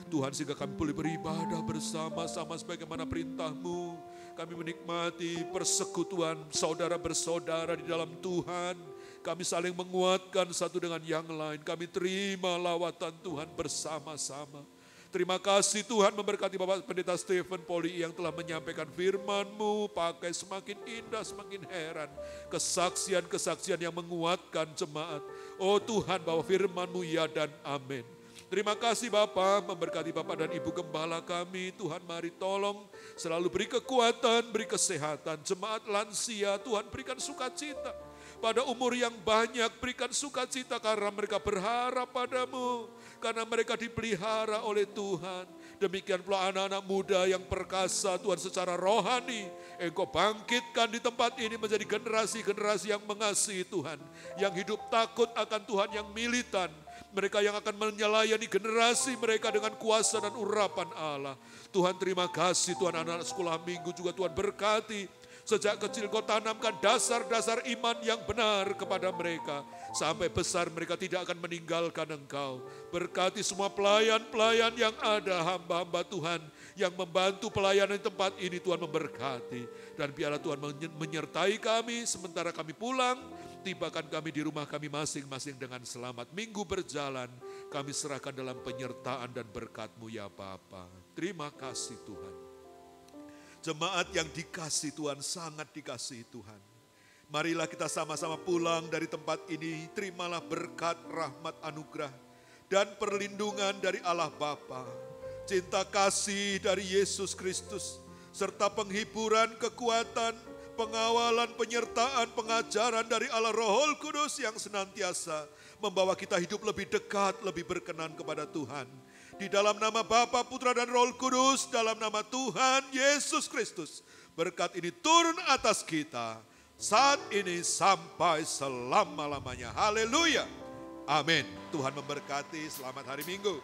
Tuhan, sehingga kami boleh beribadah bersama-sama sebagaimana perintah-Mu. Kami menikmati persekutuan saudara bersaudara di dalam Tuhan. Kami saling menguatkan satu dengan yang lain. Kami terima lawatan Tuhan bersama-sama. Terima kasih Tuhan memberkati Bapak Pendeta Stephen Poli yang telah menyampaikan firman-Mu. Pakai semakin indah, semakin heran. Kesaksian-kesaksian yang menguatkan jemaat. Oh Tuhan, bahwa firman-Mu ya dan amin. Terima kasih Bapak, memberkati Bapak dan Ibu Gembala kami. Tuhan mari tolong selalu beri kekuatan, beri kesehatan. Jemaat lansia Tuhan berikan sukacita. Pada umur yang banyak berikan sukacita karena mereka berharap padamu. Karena mereka dipelihara oleh Tuhan. Demikian pula anak-anak muda yang perkasa Tuhan secara rohani. Engkau bangkitkan di tempat ini menjadi generasi-generasi yang mengasihi Tuhan. Yang hidup takut akan Tuhan, yang militan. Mereka yang akan menyelayangi generasi mereka dengan kuasa dan urapan Allah. Tuhan terima kasih Tuhan, anak-anak sekolah minggu juga Tuhan berkati. Sejak kecil Kau tanamkan dasar-dasar iman yang benar kepada mereka. Sampai besar mereka tidak akan meninggalkan Engkau. Berkati semua pelayan-pelayan yang ada, hamba-hamba Tuhan yang membantu pelayanan di tempat ini, Tuhan memberkati. Dan biarlah Tuhan menyertai kami sementara kami pulang. Tibakan kami di rumah kami masing-masing dengan selamat. Minggu berjalan, kami serahkan dalam penyertaan dan berkat-Mu ya Bapa. Terima kasih Tuhan. Jemaat yang dikasih Tuhan, sangat dikasihi Tuhan. Marilah kita sama-sama pulang dari tempat ini. Terimalah berkat, rahmat, anugerah, dan perlindungan dari Allah Bapa. Cinta kasih dari Yesus Kristus, serta penghiburan, kekuatan, pengawalan, penyertaan, pengajaran dari Allah Roh Kudus yang senantiasa membawa kita hidup lebih dekat, lebih berkenan kepada Tuhan. Di dalam nama Bapa, Putra, dan Roh Kudus, dalam nama Tuhan Yesus Kristus, berkat ini turun atas kita saat ini sampai selama-lamanya. Haleluya. Amin. Tuhan memberkati. Selamat hari Minggu.